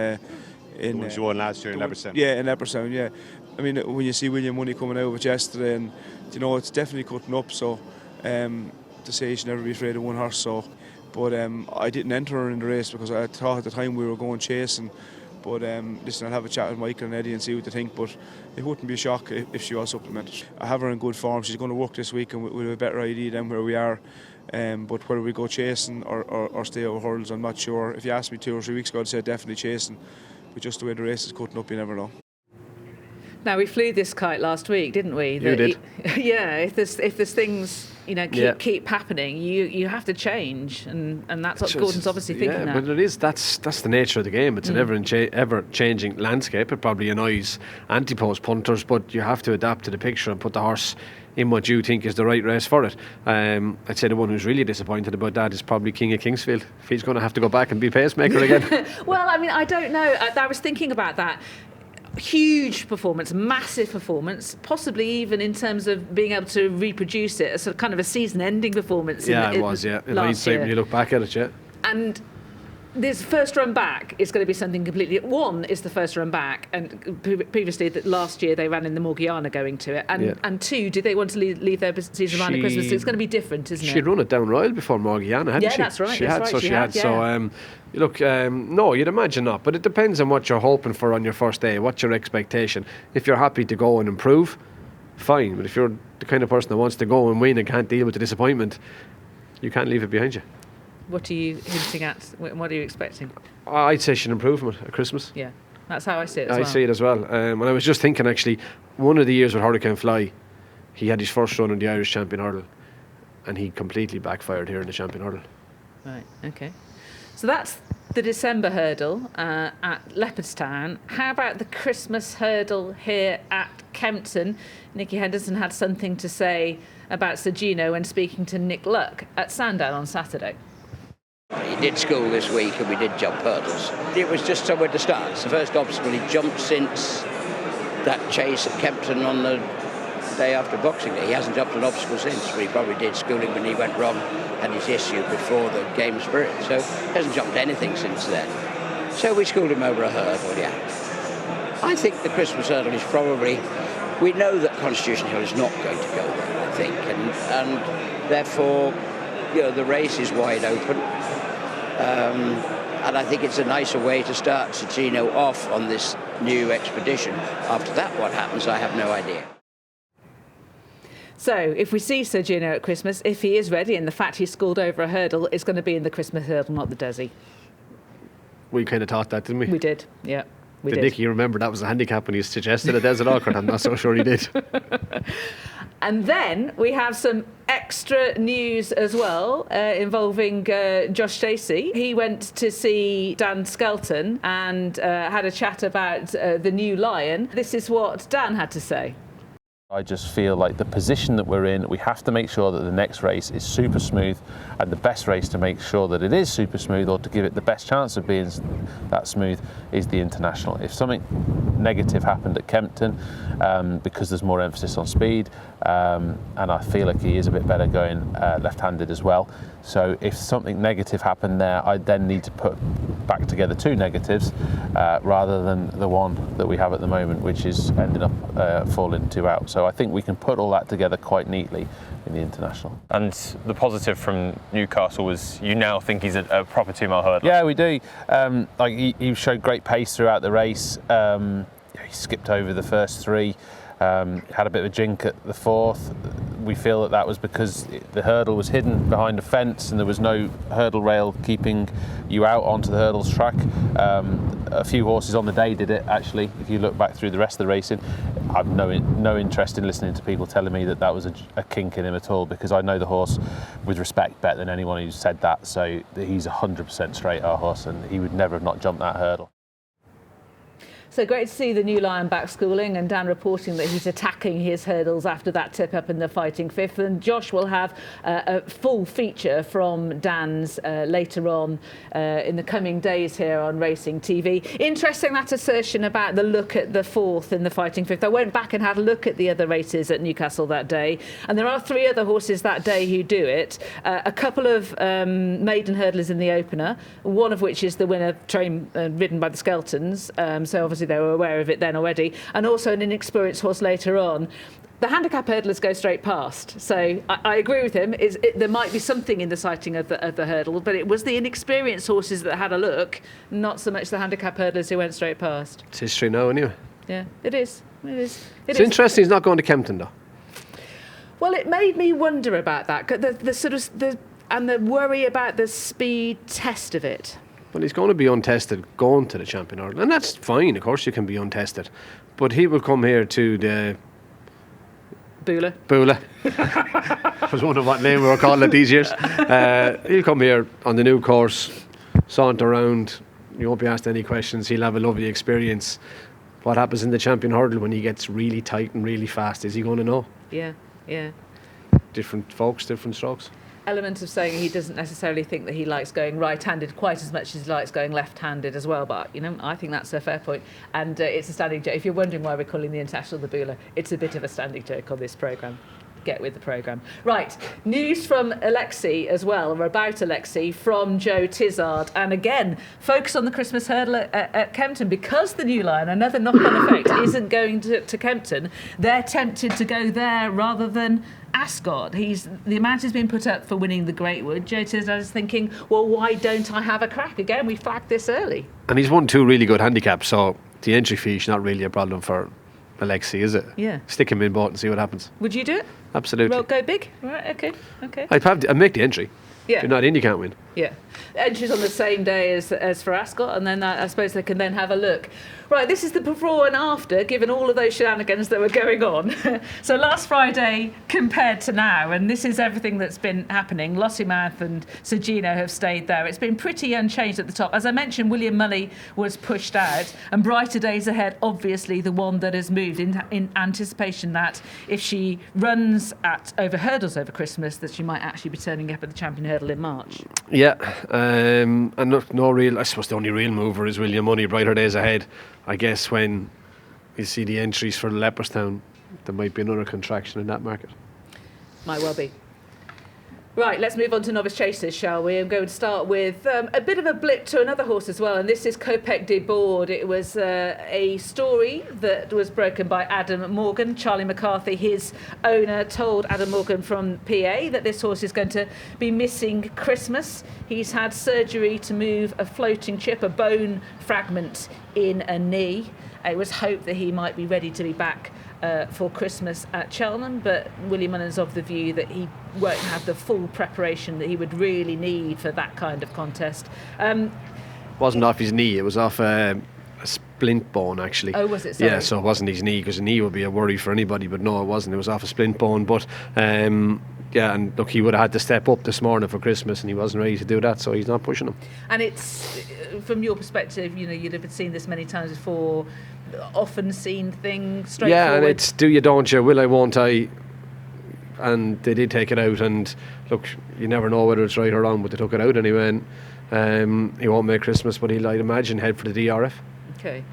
she won last year in Leopardstown. Yeah, in Leopardstown. Yeah, I mean, when you see William Money coming out with yesterday, and it's definitely cutting up. So to say you should never be afraid of one horse. So, but I didn't enter her in the race because I thought at the time we were going chasing. But listen, I'll have a chat with Michael and Eddie and see what they think. But it wouldn't be a shock if she was supplemented. I have her in good form. She's going to work this week, and we'll have a better idea than where we are. But whether we go chasing or stay over hurdles, I'm not sure. If you asked me 2 or 3 weeks ago, I'd say definitely chasing. But just the way the race is cutting up, you never know. Now, we flew this kite last week, didn't we? You did. Yeah, if there's things keep happening, you have to change, and that's what Gordon's obviously thinking now. Yeah, but it is. That's the nature of the game. It's an ever changing landscape. It probably annoys ante-post punters, but you have to adapt to the picture and put the horse in what you think is the right race for it. I'd say the one who's really disappointed about that is probably King of Kingsfield. If he's going to have to go back and be pacemaker again. Well, I mean, I don't know. I was thinking about that. Huge performance, massive performance, possibly even in terms of being able to reproduce it as a kind of a season-ending perforence. Yeah, it was. Yeah, in hindsight, when you look back at it, yeah. And this first run back is going to be something completely. One is the first run back, and previously last year they ran in the Morgiana going to it, and 2, did they want to leave their season run at Christmas? It's going to be different, isn't it? She'd run it down Royal before Morgiana, hadn't she? Yeah, that's right. She had. So look, no, you'd imagine not, but it depends on what you're hoping for on your first day. What's your expectation? If you're happy to go and improve, fine. But if you're the kind of person that wants to go and win and can't deal with the disappointment, you can't leave it behind you. What are you hinting at? What are you expecting? I'd say she'll improve at Christmas. Yeah, that's how I see it as well. I see it as well. And I was just thinking, actually, one of the years with Hurricane Fly, he had his first run in the Irish Champion Hurdle, and he completely backfired here in the Champion Hurdle. Right, okay. So that's the December hurdle at Leopardstown. How about the Christmas hurdle here at Kempton? Nicky Henderson had something to say about Sir Gino when speaking to Nick Luck at Sandown on Saturday. He did school this week and we did jump hurdles. It was just somewhere to start. It's the first obstacle he jumped since that chase at Kempton on the day after Boxing Day. He hasn't jumped an obstacle since, but he probably did schooling when he went wrong, had his issue before the game spirit. So he hasn't jumped anything since then. So we schooled him over a hurdle, yeah. I think the Christmas hurdle is probably, we know that Constitution Hill is not going to go there, I think, and therefore, the race is wide open. And I think it's a nicer way to start Sir Gino off on this new expedition. After that, what happens, I have no idea. So, if we see Sir Gino at Christmas, if he is ready, and the fact he scored over a hurdle, it's going to be in the Christmas hurdle, not the Desi. We kind of thought that, didn't we? We did, yeah. Did Nicky remember that was a handicap when he suggested a Desert Arkle? I'm not so sure he did. And then we have some extra news as well involving Josh Stacey. He went to see Dan Skelton and had a chat about the new Lion. This is what Dan had to say. I just feel like the position that we're in, we have to make sure that the next race is super smooth, and the best race to make sure that it is super smooth, or to give it the best chance of being that smooth, is the International. If something negative happened at Kempton, because there's more emphasis on speed, and I feel like he is a bit better going left-handed as well. So if something negative happened there, I then need to put back together two negatives rather than the one that we have at the moment, which is ended up falling 2 out. So I think we can put all that together quite neatly in the International. And the positive from Newcastle was you now think he's a proper 2 mile hurdler. Yeah, we do. Like he showed great pace throughout the race. He skipped over the first 3. Had a bit of a jink at the 4th. We feel that was because the hurdle was hidden behind a fence and there was no hurdle rail keeping you out onto the hurdles track. A few horses on the day did it, actually. If you look back through the rest of the racing, I've no interest in listening to people telling me that was a kink in him at all, because I know the horse with respect better than anyone who's said that. So he's 100% straight, our horse, and he would never have not jumped that hurdle. So great to see the new Lion back schooling, and Dan reporting that he's attacking his hurdles after that tip up in the fighting 5th. And Josh will have a full feature from Dan's later on in the coming days here on Racing TV. Interesting, that assertion about the look at the 4th in the fighting 5th. I went back and had a look at the other races at Newcastle that day, and there are 3 other horses that day who do it. A couple of maiden hurdlers in the opener, one of which is the winner ridden by the Skeltons. So obviously they were aware of it then already, and also an inexperienced horse later on. The handicap hurdlers go straight past, so I agree with him. There might be something in the sighting of the hurdle, but it was the inexperienced horses that had a look, not so much the handicap hurdlers who went straight past. It's history now, anyway. Yeah, it is. It's interesting he's not going to Kempton, though. Well, it made me wonder about that, the sort of and the worry about the speed test of it. Well, he's going to be untested going to the Champion Hurdle, and that's fine. Of course, you can be untested, but he will come here to the Bula. I was wondering what name we were calling it these years. He'll come here on the new course, saunter around. You won't be asked any questions. He'll have a lovely experience. What happens in the Champion Hurdle when he gets really tight and really fast? Is he going to know? Yeah. Different folks, different strokes. Element of saying he doesn't necessarily think that he likes going right-handed quite as much as he likes going left-handed as well, but I think that's a fair point, and it's a standing joke. If you're wondering why we're calling the International the Bula, it's a bit of a standing joke on this programme. Get with the programme. Right, news from Alexei as well, or about Alexei, from Joe Dysart, and again, focus on the Christmas hurdle at Kempton, because the new Lion, another knock-on effect, isn't going to Kempton. They're tempted to go there rather than Ascot. The amount has been put up for winning the Greatwood. Joe Dysart is thinking, well, why don't I have a crack again? We flagged this early. And he's won 2 really good handicaps, so the entry fee is not really a problem for Alexei, is it? Yeah. Stick him in both and see what happens. Would you do it? Absolutely. Well, go big? Right, okay. I'd make the entry. Yeah. If you're not in, you can't win. Yeah. Entries on the same day as for Ascot, and then I suppose they can then have a look. Right, this is the before and after, given all of those shenanigans that were going on. So last Friday compared to now, and this is everything that's been happening. Lossiemouth and Sir Gino have stayed there. It's been pretty unchanged at the top. As I mentioned, William Mully was pushed out, and Brighter Days Ahead, obviously the one that has moved in anticipation that if she runs over hurdles over Christmas, that she might actually be turning up at the Champion Hurdle in March. Yeah, and no real. I suppose the only real mover is William Mully. Brighter Days Ahead. I guess when you see the entries for Leopardstown, there might be another contraction in that market. Might well be. Right, let's move on to novice chasers, shall we? I'm going to start with a bit of a blip to another horse as well, and this is Kopek Des Bordes. It was a story that was broken by Adam Morgan. Charlie McCarthy, his owner, told Adam Morgan from PA that this horse is going to be missing Christmas. He's had surgery to move a floating chip, a bone fragment in a knee. It was hoped that he might be ready to be back for Christmas at Cheltenham, but Willie Mullins of the view that he won't have the full preparation that he would really need for that kind of contest. Wasn't off his knee, it was off a splint bone actually. Oh, was it? Sorry. Yeah, so it wasn't his knee, because a knee would be a worry for anybody, but no, it wasn't. It was off a splint bone. But yeah, and look, he would have had to step up this morning for Christmas, and he wasn't ready to do that, so he's not pushing him. And it's, from your perspective, you'd have seen this many times before, often seen thing, straightforward. Yeah, and it's do you, don't you, will I, won't I, and they did take it out, and look, you never know whether it's right or wrong, but they took it out anyway, and he won't make Christmas, but he'll, I'd imagine, head for the DRF. Okay.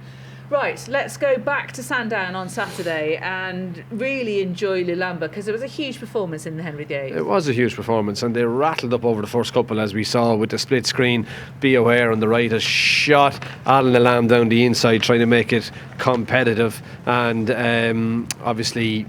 Right, let's go back to Sandown on Saturday and really enjoy Lulamba, because it was a huge performance in the Henry VIII. It was a huge performance, and they rattled up over the first couple, as we saw with the split screen. Be Aware on the right has shot Alan Lulamba down the inside, trying to make it competitive, and obviously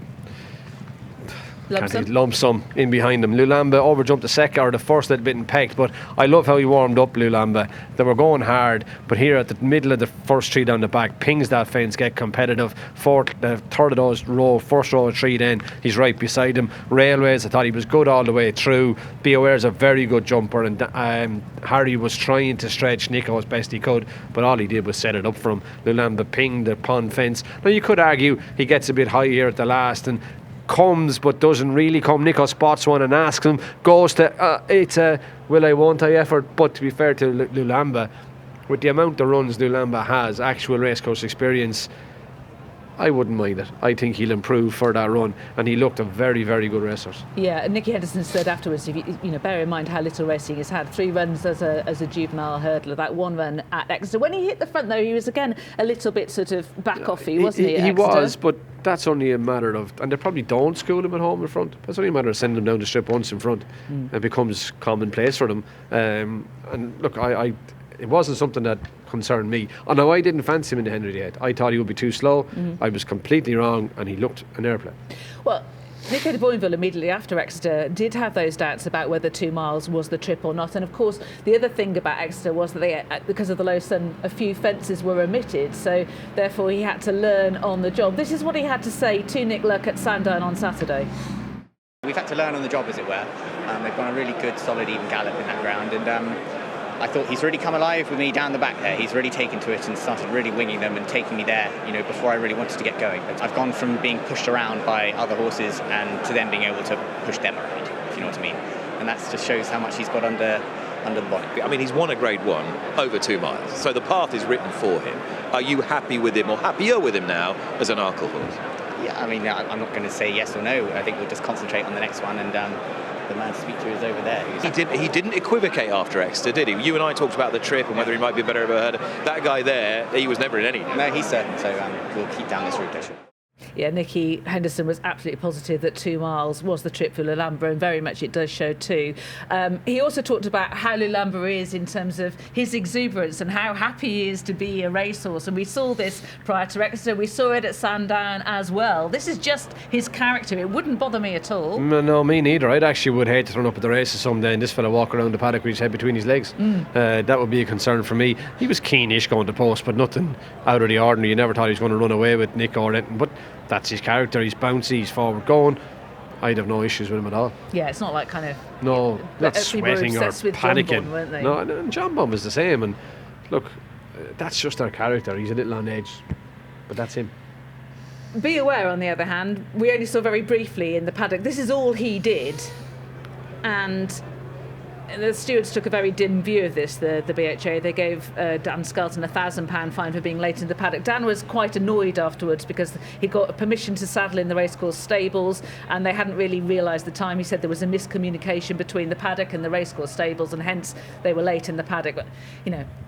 lump sum in behind them. Lulamba overjumped the second, or the first little bit, and pecked, but I love how he warmed up Lulamba. They were going hard, but here at the middle of the first tree down the back, pings that fence, get competitive. Third of those first row of three, then he's right beside him. Railways, I thought he was good all the way through. Be Aware's a very good jumper, and Harry was trying to stretch Nico as best he could, but all he did was set it up for him. Lulamba pinged the pond fence. Now you could argue he gets a bit high here at the last, and comes but doesn't really come. Nico spots one and asks him, goes to it's a will I, won't I effort. But to be fair to Lulamba, with the amount of runs Lulamba has, actual racecourse experience, I wouldn't mind it. I think he'll improve for that run, and he looked a very, very good racer. Yeah, and Nicky Henderson said afterwards, if you bear in mind how little racing he's had, 3 runs as a juvenile hurdler, that 1 run at Exeter. When he hit the front, though, he was again a little bit sort of back-offy, wasn't he? He was, but that's only a matter of, and they probably don't school him at home in front. That's only a matter of sending him down the strip once in front. It becomes commonplace for them. And look, it wasn't something that concerned me. Oh no, I didn't fancy him in the Henry VIII. I thought he would be too slow. I was completely wrong, and he looked an airplane. Well, Nico de Boinville immediately after Exeter did have those doubts about whether 2 miles was the trip or not. And of course, the other thing about Exeter was that because of the low sun, a few fences were omitted. So therefore, he had to learn on the job. This is what he had to say to Nick Luck at Sandown on Saturday. We've had to learn on the job, as it were. They've gone a really good, solid, even gallop in that ground, and I thought he's really come alive with me down the back there. He's really taken to it and started really winging them and taking me there, before I really wanted to get going. But I've gone from being pushed around by other horses and to them being able to push them around, if you know what I mean. And that just shows how much he's got under the bonnet. I mean, he's won a Grade 1 over 2 miles, so the path is written for him. Are you happy with him, or happier with him now as an Arkle horse? Yeah, I mean, I'm not going to say yes or no. I think we'll just concentrate on the next one, and the man to speak to is over there. He didn't equivocate after Exeter, did he? You and I talked about the trip and whether he might be better of a herder. That guy there, he was never in any. No, he's certain, so we'll keep down this route. Yeah, Nicky Henderson was absolutely positive that 2 miles was the trip for Lulamba, and very much it does show too. He also talked about how Lulamba is in terms of his exuberance and how happy he is to be a racehorse, and we saw this prior to Exeter, we saw it at Sandown as well. This is just his character. It wouldn't bother me at all. No, me neither. I'd actually would hate to turn up at the races someday and this fella walk around the paddock with his head between his legs. That would be a concern for me. He was keenish going to post, but nothing out of the ordinary. You never thought he was going to run away with Nick or anything, but that's his character. He's bouncy, he's forward going. I'd have no issues with him at all. Yeah, it's not like kind of... No, not sweating or panicking. Jonbon, weren't they? No, and Jonbon was the same. And look, that's just their character. He's a little on edge, but that's him. Be Aware, on the other hand, we only saw very briefly in the paddock. This is all he did. And the stewards took a very dim view of this, the BHA. They gave Dan Skelton a £1,000 fine for being late in the paddock. Dan was quite annoyed afterwards because he got permission to saddle in the racecourse stables and they hadn't really realised the time. He said there was a miscommunication between the paddock and the racecourse stables and hence they were late in the paddock. But,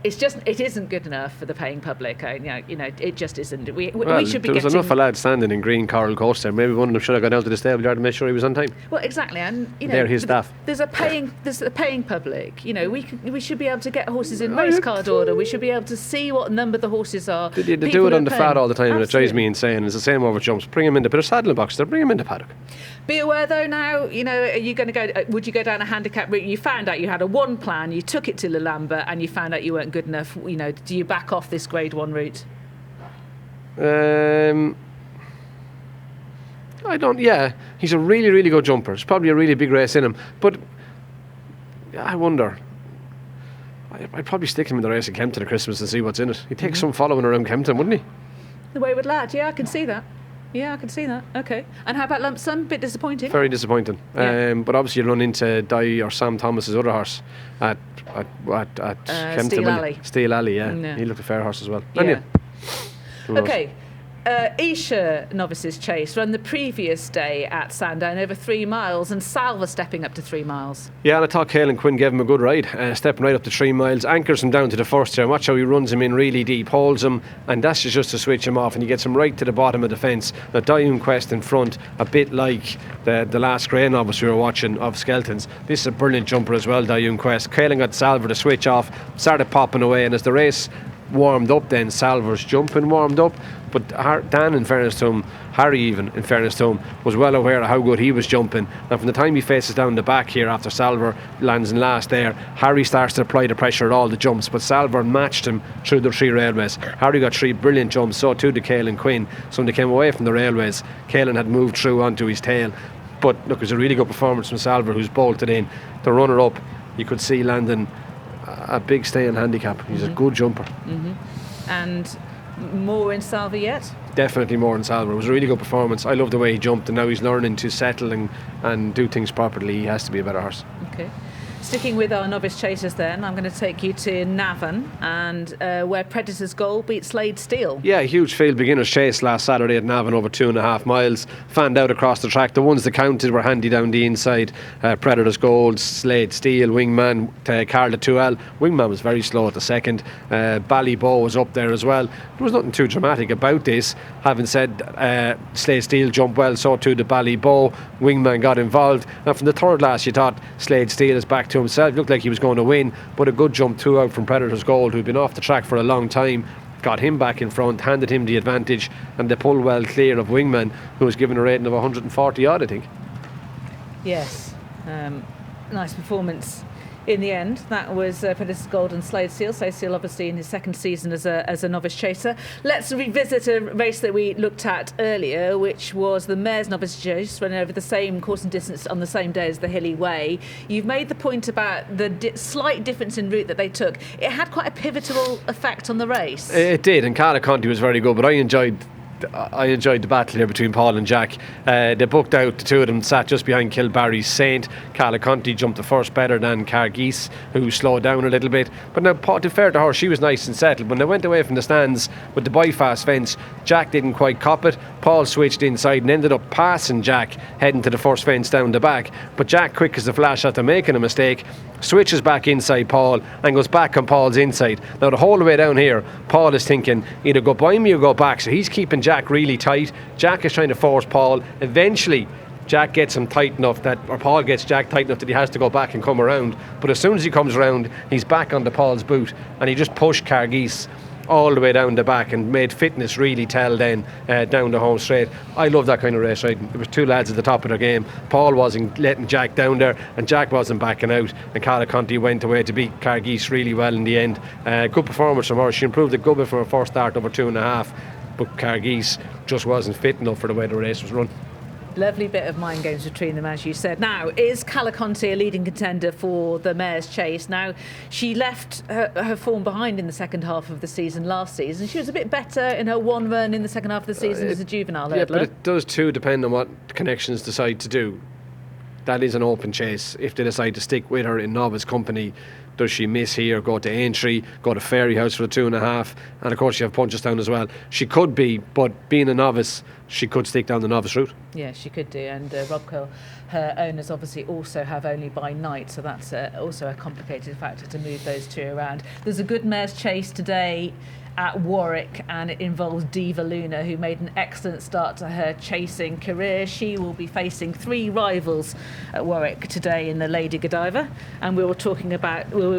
it isn't good enough for the paying public. It just isn't. We should be there was enough of lads standing in green coral coast there. Maybe one of them should have gone down to the stable yard to make sure he was on time. Well, exactly. And, they're his staff. There's a paying public. We should be able to get horses in race card order. We should be able to see what number the horses are. They do it on the flat all the time, and it drives me insane. It's the same over jumps. Bring him in the saddling box. Bring him in the paddock. Be aware though now, are you going to go, would you go down a handicap route? You found out you had a 1 plan, you took it to Lulamba and you found out you weren't good enough. Do you back off this Grade 1 route? He's a really, really good jumper. It's probably a really big race in him. But I wonder. I'd probably stick him in the race at Kempton at Christmas and see what's in it. He'd take some following around Kempton, wouldn't he? The wayward lad, yeah, I can see that. Okay. And how about Lump Sum? Bit disappointing. Very disappointing. Yeah. But obviously you run into Di or Sam Thomas's other horse at Kempton. Steel Alley. Steel Alley, yeah. He looked a fair horse as well. Yeah. Okay. Esher Novices Chase run the previous day at Sandown over 3 miles, and Salver stepping up to 3 miles. Yeah, and I thought Caelan Quinn gave him a good ride, stepping right up to 3 miles, anchors him down to the first here. Watch how he runs him in really deep, holds him, and that's just to switch him off, and he gets him right to the bottom of the fence. Now, Diane Quest in front, a bit like the last Grey Novice we were watching of Skelton's. This is a brilliant jumper as well, Diane Quest. Caelan got Salver to switch off, started popping away, and as the race warmed up, then Salver's jumping warmed up. But Dan, in fairness to him, Harry even, in fairness to him, was well aware of how good he was jumping. And from the time he faces down the back here after Salver lands in last there, Harry starts to apply the pressure at all the jumps, but Salver matched him through the 3 railways. Harry got 3 brilliant jumps, so too did Caelan Quinn. So when they came away from the railways, Caelan had moved through onto his tail. But look, it was a really good performance from Salver, who's bolted in. The runner-up, you could see landing a big stay in handicap. He's a good jumper. And more in Salver yet? Definitely more in Salver. It was a really good performance. I love the way he jumped, and now he's learning to settle and do things properly. He has to be a better horse. Okay. Sticking with our novice chasers then, I'm going to take you to Navan, and where Predator's Goal beat Slade Steel. Yeah, a huge field beginners chase last Saturday at Navan, over 2.5 miles. Fanned out across the track. The ones that counted were handy down the inside. Predator's Gold, Slade Steel, Wingman, Carla 2L. Wingman was very slow at the second. Ballybow was up there as well. There was nothing too dramatic about this. Having said Slade Steel jumped well, so too the Ballybow. Wingman got involved. And from the third last, you thought Slade Steel is back to himself. Looked like he was going to win, but a good jump 2 out from Predator's Gold, who'd been off the track for a long time, got him back in front, handed him the advantage, and they pulled well clear of Wingman, who was given a rating of 140 odd, I think. Yes, nice performance in the end. That was Predator's Gold and Slade Steel. Slade Steel obviously in his second season as a novice chaser. Let's revisit a race that we looked at earlier, which was the Mares Novice Chase, running over the same course and distance on the same day as the Hilly Way. You've made the point about the slight difference in route that they took. It had quite a pivotal effect on the race. It did, and Carla Conti was very good, but I enjoyed the battle here between Paul and Jack. They booked out, the two of them sat just behind Kilbarry's Saint. Carla Conti jumped the first better than Cargeese, who slowed down a little bit. But now, to fair to her, she was nice and settled. When they went away from the stands with the bypass fence, Jack didn't quite cop it. Paul switched inside and ended up passing Jack, heading to the first fence down the back. But Jack, quick as a flash after making a mistake, switches back inside Paul and goes back on Paul's inside. Now the whole way down here, Paul is thinking either go by me or go back, so he's keeping Jack really tight. Jack is trying to force Paul. Eventually Jack gets him tight enough or Paul gets Jack tight enough that he has to go back and come around, but as soon as he comes around, he's back onto Paul's boot, and he just pushed Cargeese all the way down the back and made fitness really tell then down the home straight. I love that kind of race riding. There was 2 lads at the top of their game. Paul wasn't letting Jack down there, and Jack wasn't backing out, and Carla Conti went away to beat Cargeese really well in the end. Good performance from her. She improved a good bit from her first start, over 2.5, but Cargeese just wasn't fit enough for the way the race was run. Lovely bit of mind games between them, as you said. Now, is Carla Conti a leading contender for the Mares Chase? Now, she left her form behind in the second half of the season last season. She was a bit better in her one run in the second half of the season as a juvenile hurdler. Yeah, but it does too depend on what Connections decide to do. That is an open chase. If they decide to stick with her in novice company, does she miss here, go to Aintree, go to Fairyhouse for the 2.5, and of course you have Punchestown as well. She could be, but being a novice, she could stick down the novice route. Yeah, she could do, and Robco, her owners obviously also have only by night, so that's also a complicated factor to move those two around. There's a good Mares Chase today at Warwick, and it involves Diva Luna, who made an excellent start to her chasing career. She will be facing 3 rivals at Warwick today in the Lady Godiva, and we will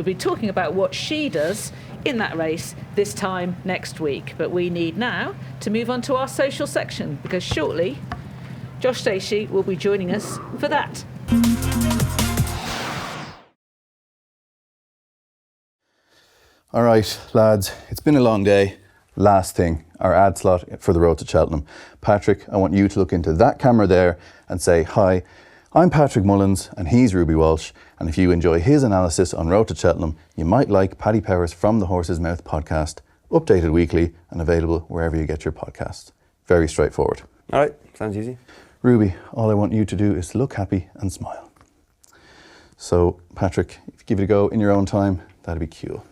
be talking about what she does in that race this time next week. But we need now to move on to our social section, because shortly Josh Stacey will be joining us for that. All right, lads, it's been a long day. last thing, our ad slot for the road to Cheltenham. Patrick, I want you to look into that camera there and say, hi, I'm Patrick Mullins and he's Ruby Walsh, and if you enjoy his analysis on Road to Cheltenham, you might like Paddy Power's From the Horse's Mouth podcast, updated weekly and available wherever you get your podcasts. Very straightforward. All right, sounds easy. Ruby, all I want you to do is look happy and smile. So, Patrick, if you give it a go in your own time, that'd be cool.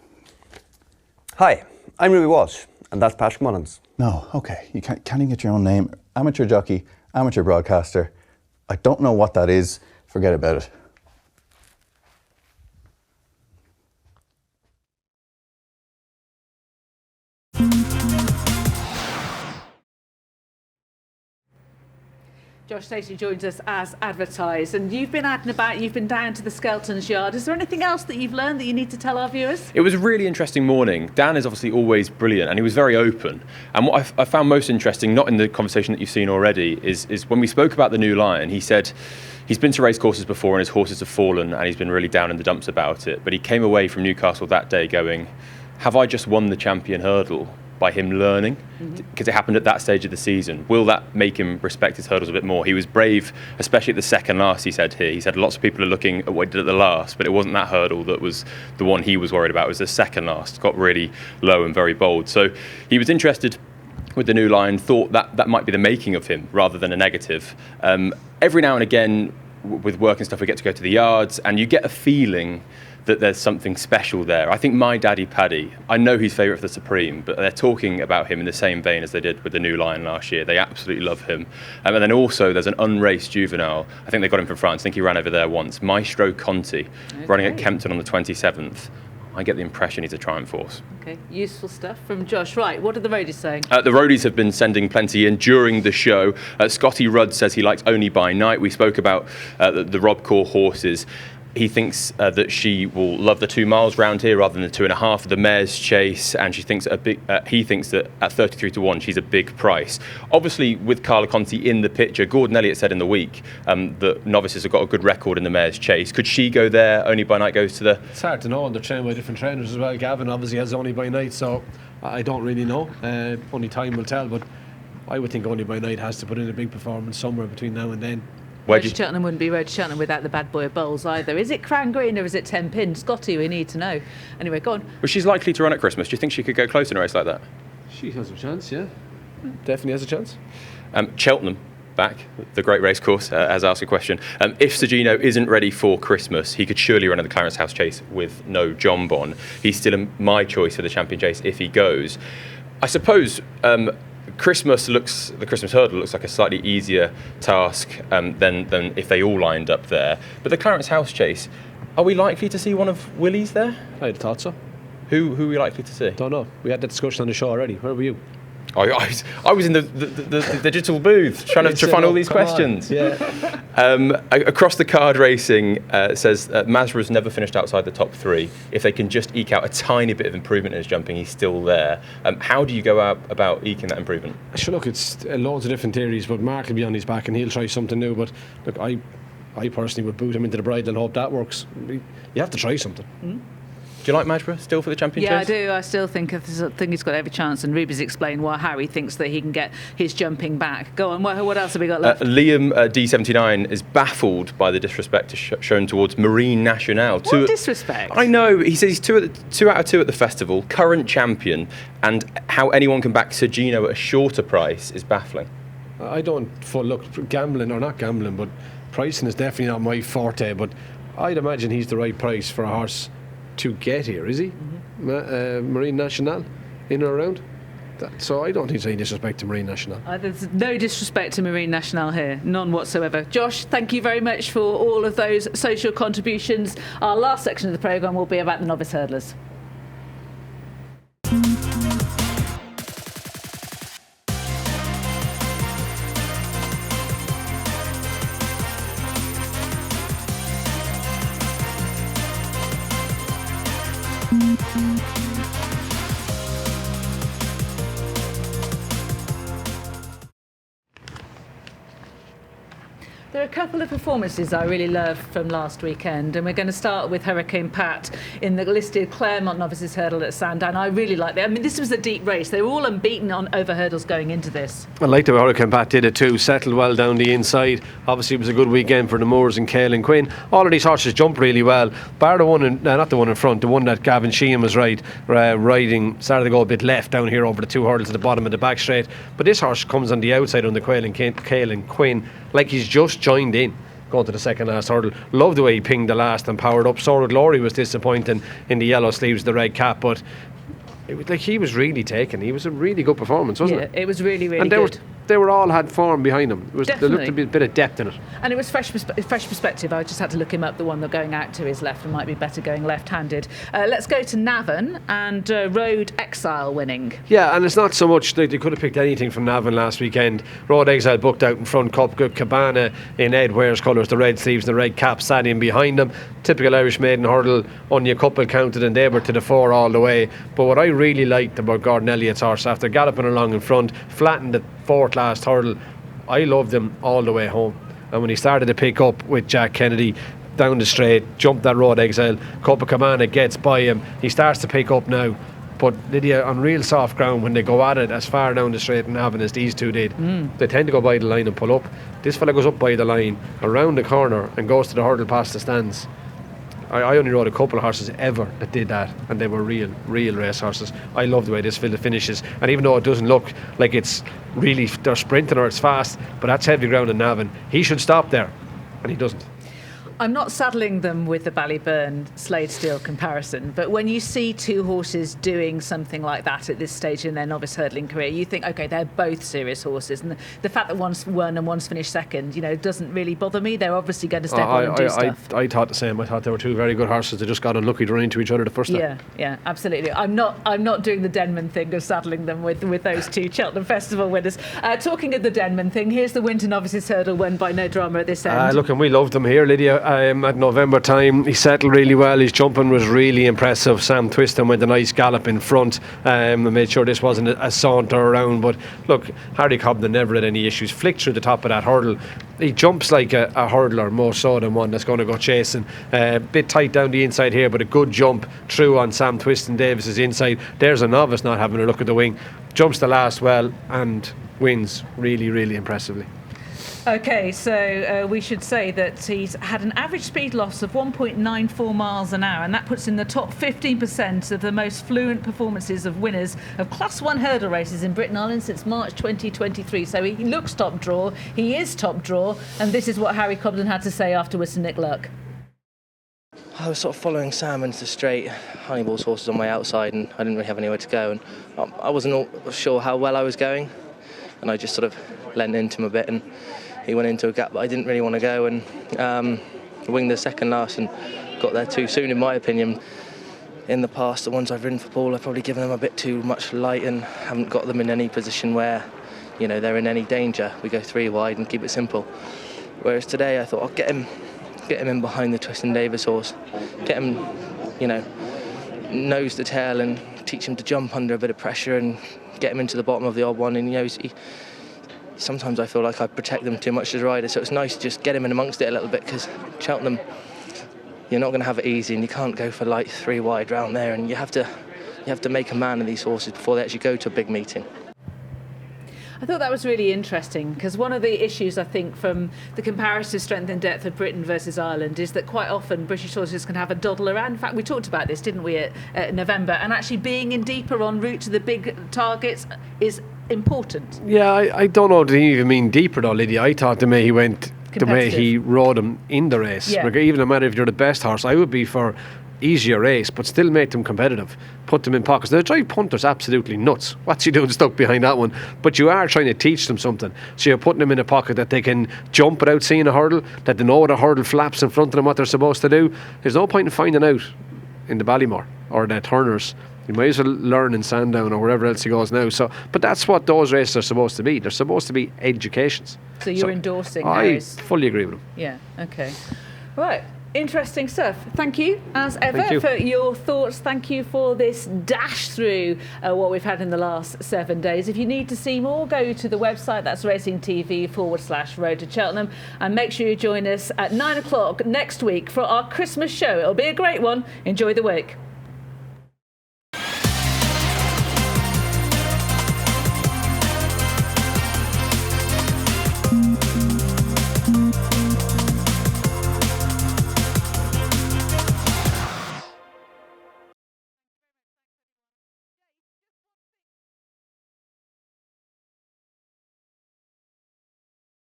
Hi, I'm Ruby Walsh, and that's Patrick Mullins. No, okay, you can't even get your own name. Amateur jockey, amateur broadcaster. I don't know what that is. Forget about it. Josh Stacey joins us as advertised, and you've been out and about, you've been down to the Skelton's yard. Is there anything else that you've learned that you need to tell our viewers? It was a really interesting morning. Dan is obviously always brilliant, and he was very open. And what I found most interesting, not in the conversation that you've seen already, is when we spoke about the new Lion, he said he's been to race courses before and his horses have fallen and he's been really down in the dumps about it. But he came away from Newcastle that day going, have I just won the champion hurdle by him learning? Because it happened at that stage of the season. Will that make him respect his hurdles a bit more? He was brave, especially at the second last, he said here. He said lots of people are looking at what he did at the last, but it wasn't that hurdle that was the one he was worried about. It was the second last. Got really low and very bold. So he was interested with the new Lion, thought that might be the making of him rather than a negative. Every now and again, with work and stuff, we get to go to the yards and you get a feeling that there's something special there. I think My Daddy Paddy, I know he's favourite for the Supreme, but they're talking about him in the same vein as they did with the new Lion last year. They absolutely love him. And then also there's an unraced juvenile. I think they got him from France. I think he ran over there once. Maestro Conti, running at Kempton on the 27th. I get the impression he's a Triumph horse. Okay, useful stuff from Josh. Right, what are the roadies saying? The roadies have been sending plenty in during the show. Scotty Rudd says he likes Only by Night. We spoke about the Rob Corr horses. He thinks that she will love the 2 miles round here rather than the 2.5, the Mare's Chase, and she thinks he thinks that at 33 to 1 she's a big price. Obviously, with Carla Conti in the picture, Gordon Elliott said in the week that Novices have got a good record in the Mare's Chase. Could she go there? Only by Night goes to the... It's hard to know, and they're trained by different trainers as well. Gavin obviously has Only by Night, so I don't really know. Only time will tell, but I would think Only by Night has to put in a big performance somewhere between now and then. Road to Cheltenham wouldn't be Road to Cheltenham without the bad boy of bowls either. Is it Cran Green or is it 10 pin? Scotty, we need to know. Anyway, go on. Well, she's likely to run at Christmas. Do you think she could go close in a race like that? She has a chance, yeah. Definitely has a chance. Cheltenham, back, the great race course, has asked a question. If Sir Gino isn't ready for Christmas, he could surely run at the Clarence House Chase with no Jonbon. He's still my choice for the Champion Chase if he goes. I suppose... the Christmas Hurdle looks like a slightly easier task than if they all lined up there. But the Clarence House Chase, are we likely to see one of Willie's there? I'd thought so. Who are we likely to see? Don't know. We had that discussion on the show already. Where were you? I was in the digital booth trying to find all these questions. Yeah. Across the card racing says Majborough's never finished outside the top 3. If they can just eke out a tiny bit of improvement in his jumping, he's still there. How do you go about eking that improvement? Sure, look, it's loads of different theories, but Mark will be on his back and he'll try something new. But look, I personally would boot him into the bridle and hope that works. You have to try something. Mm-hmm. Do you like Majborough still for the Champion Chase? Yeah, I do. I still think he's got every chance, and Ruby's explained how he thinks that he can get his jumping back. Go on, what else have we got left? Liam D79 is baffled by the disrespect shown towards Marine Nationale. What disrespect? I know. He says he's 2 out of 2 at the festival, current champion, and how anyone can back Sir Gino at a shorter price is baffling. I don't look, gambling or not gambling, but pricing is definitely not my forte, but I'd imagine he's the right price for a horse to get here, is he? Mm-hmm. Marine Nationale, in or around? So I don't think there's any disrespect to Marine Nationale. There's no disrespect to Marine Nationale here, none whatsoever. Josh, thank you very much for all of those social contributions. Our last section of the programme will be about the novice hurdlers. There are a couple of performances I really love from last weekend, and we're going to start with Hurricane Pat in the listed Claremont Novices Hurdle at Sandown. I really like that. I mean, this was a deep race. They were all unbeaten on over hurdles going into this. I like the way Hurricane Pat did it too, settled well down the inside. Obviously it was a good weekend for the Moors and Cale and Quinn. All of these horses jumped really well, bar the one, not the one in front, the one that Gavin Sheehan was riding, started to go a bit left down here over the two hurdles at the bottom of the back straight. But this horse comes on the outside on the Cale and Quinn like he's just joined in going to the second last hurdle. Love the way he pinged the last and powered up. Sora Glory was disappointing in the yellow sleeves, the red cap, but it was like he was really taken. He was a really good performance, wasn't it? Yeah, it was really, really and good. They were all had form behind them. There Definitely. looked to be a bit of depth in it. And it was fresh perspective. I just had to look him up. The one they're going out to his left and might be better going left-handed. Let's go to Navan and Road Exile winning. Yeah, and it's not so much they could have picked anything from Navan last weekend. Road Exile booked out in front, Cabana in Ed Ware's colours, the red sleeves, the red cap, sat in behind them. Typical Irish maiden hurdle, only a couple counted and they were to the fore all the way. But what I really liked about Gordon Elliott's horse, after galloping along in front, flattened the fourth last hurdle, I loved him all the way home. And when he started to pick up with Jack Kennedy down the straight, jumped that Road Exile, Cabana gets by him, he starts to pick up now. But Lydia, on real soft ground, when they go at it as far down the straight in Navan as these two did, they tend to go by the line and pull up. This fella goes up by the line, around the corner, and goes to the hurdle past the stands. I only rode a couple of horses ever that did that, and they were real race horses. I love the way this fella finishes, and even though it doesn't look like it's really they're sprinting or it's fast, but that's heavy ground in Navan. He should stop there, and he doesn't. I'm not saddling them with the Ballyburn Slade Steel comparison, but when you see two horses doing something like that at this stage in their novice hurdling career, you think, okay, they're both serious horses, and the fact that one's won and one's finished second, doesn't really bother me. They're obviously going to step on and do stuff. I thought the same. I thought they were two very good horses. They just got unlucky to run into each other the first time. Yeah, absolutely. I'm not doing the Denman thing of saddling them with those two Cheltenham Festival winners. Talking of the Denman thing, here's the Winter Novices Hurdle won by No Drama at this end. Look, and we loved him here, Lydia. At November time, he settled really well. His jumping was really impressive. Sam Twiston went a nice gallop in front and made sure this wasn't a saunter around. But look, Harry Cobden never had any issues. Flicked through the top of that hurdle. He jumps like a hurdler more so than one that's going to go chasing. Bit tight down the inside here, but a good jump through on Sam Twiston Davis's inside. There's a novice not having a look at the wing. Jumps the last well and wins really impressively. Okay, so we should say that he's had an average speed loss of 1.94 miles an hour, and that puts in the top 15% of the most fluent performances of winners of Class 1 hurdle races in Britain and Ireland since March 2023. So he looks top draw, he is top draw, and this is what Harry Cobden had to say afterwards to Nick Luck. I was sort of following Sam into the straight, Honeyball's horses on my outside, and I didn't really have anywhere to go, and I wasn't sure how well I was going, and I just sort of leant into him a bit, and he went into a gap that I didn't really want to go, and winged the second last and got there too soon, in my opinion. In the past, the ones I've ridden for Paul, I've probably given them a bit too much light and haven't got them in any position where, they're in any danger. We go three wide and keep it simple. Whereas today, I thought I'll get him in behind the Twiston Davis horse, get him, nose to tail and teach him to jump under a bit of pressure and get him into the bottom of the odd one. And sometimes I feel like I protect them too much as a rider, so it's nice to just get him in amongst it a little bit, because Cheltenham, you're not going to have it easy, and you can't go for like three wide round there, and you have to make a man of these horses before they actually go to a big meeting. I thought that was really interesting, because one of the issues, I think, from the comparative strength and depth of Britain versus Ireland is that quite often British horses can have a doddle around. In fact, we talked about this, didn't we, at November, and actually being in deeper en route to the big targets is important. Yeah, I don't know, did he even mean deeper though, Lydia? I thought the way he went, the way he rode him in the race. Yeah. Even no matter if you're the best horse, I would be for easier race, but still make them competitive. Put them in pockets. They drive punters absolutely nuts. What's he doing stuck behind that one? But you are trying to teach them something. So you're putting them in a pocket that they can jump without seeing a hurdle, that they know what a hurdle flaps in front of them, what they're supposed to do. There's no point in finding out in the Ballymore or the Turners. You might as well learn in Sandown or wherever else he goes now. So, but that's what those races are supposed to be. They're supposed to be educations. So you're endorsing I those? fully agree with him. Yeah, okay. Right. Interesting stuff. Thank you, as ever, for your thoughts. Thank you for this dash through what we've had in the last 7 days. If you need to see more, go to the website. That's racingtv.com/Road to Cheltenham. And make sure you join us at 9 o'clock next week for our Christmas show. It'll be a great one. Enjoy the week.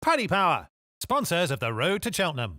Paddy Power, sponsors of the Road to Cheltenham.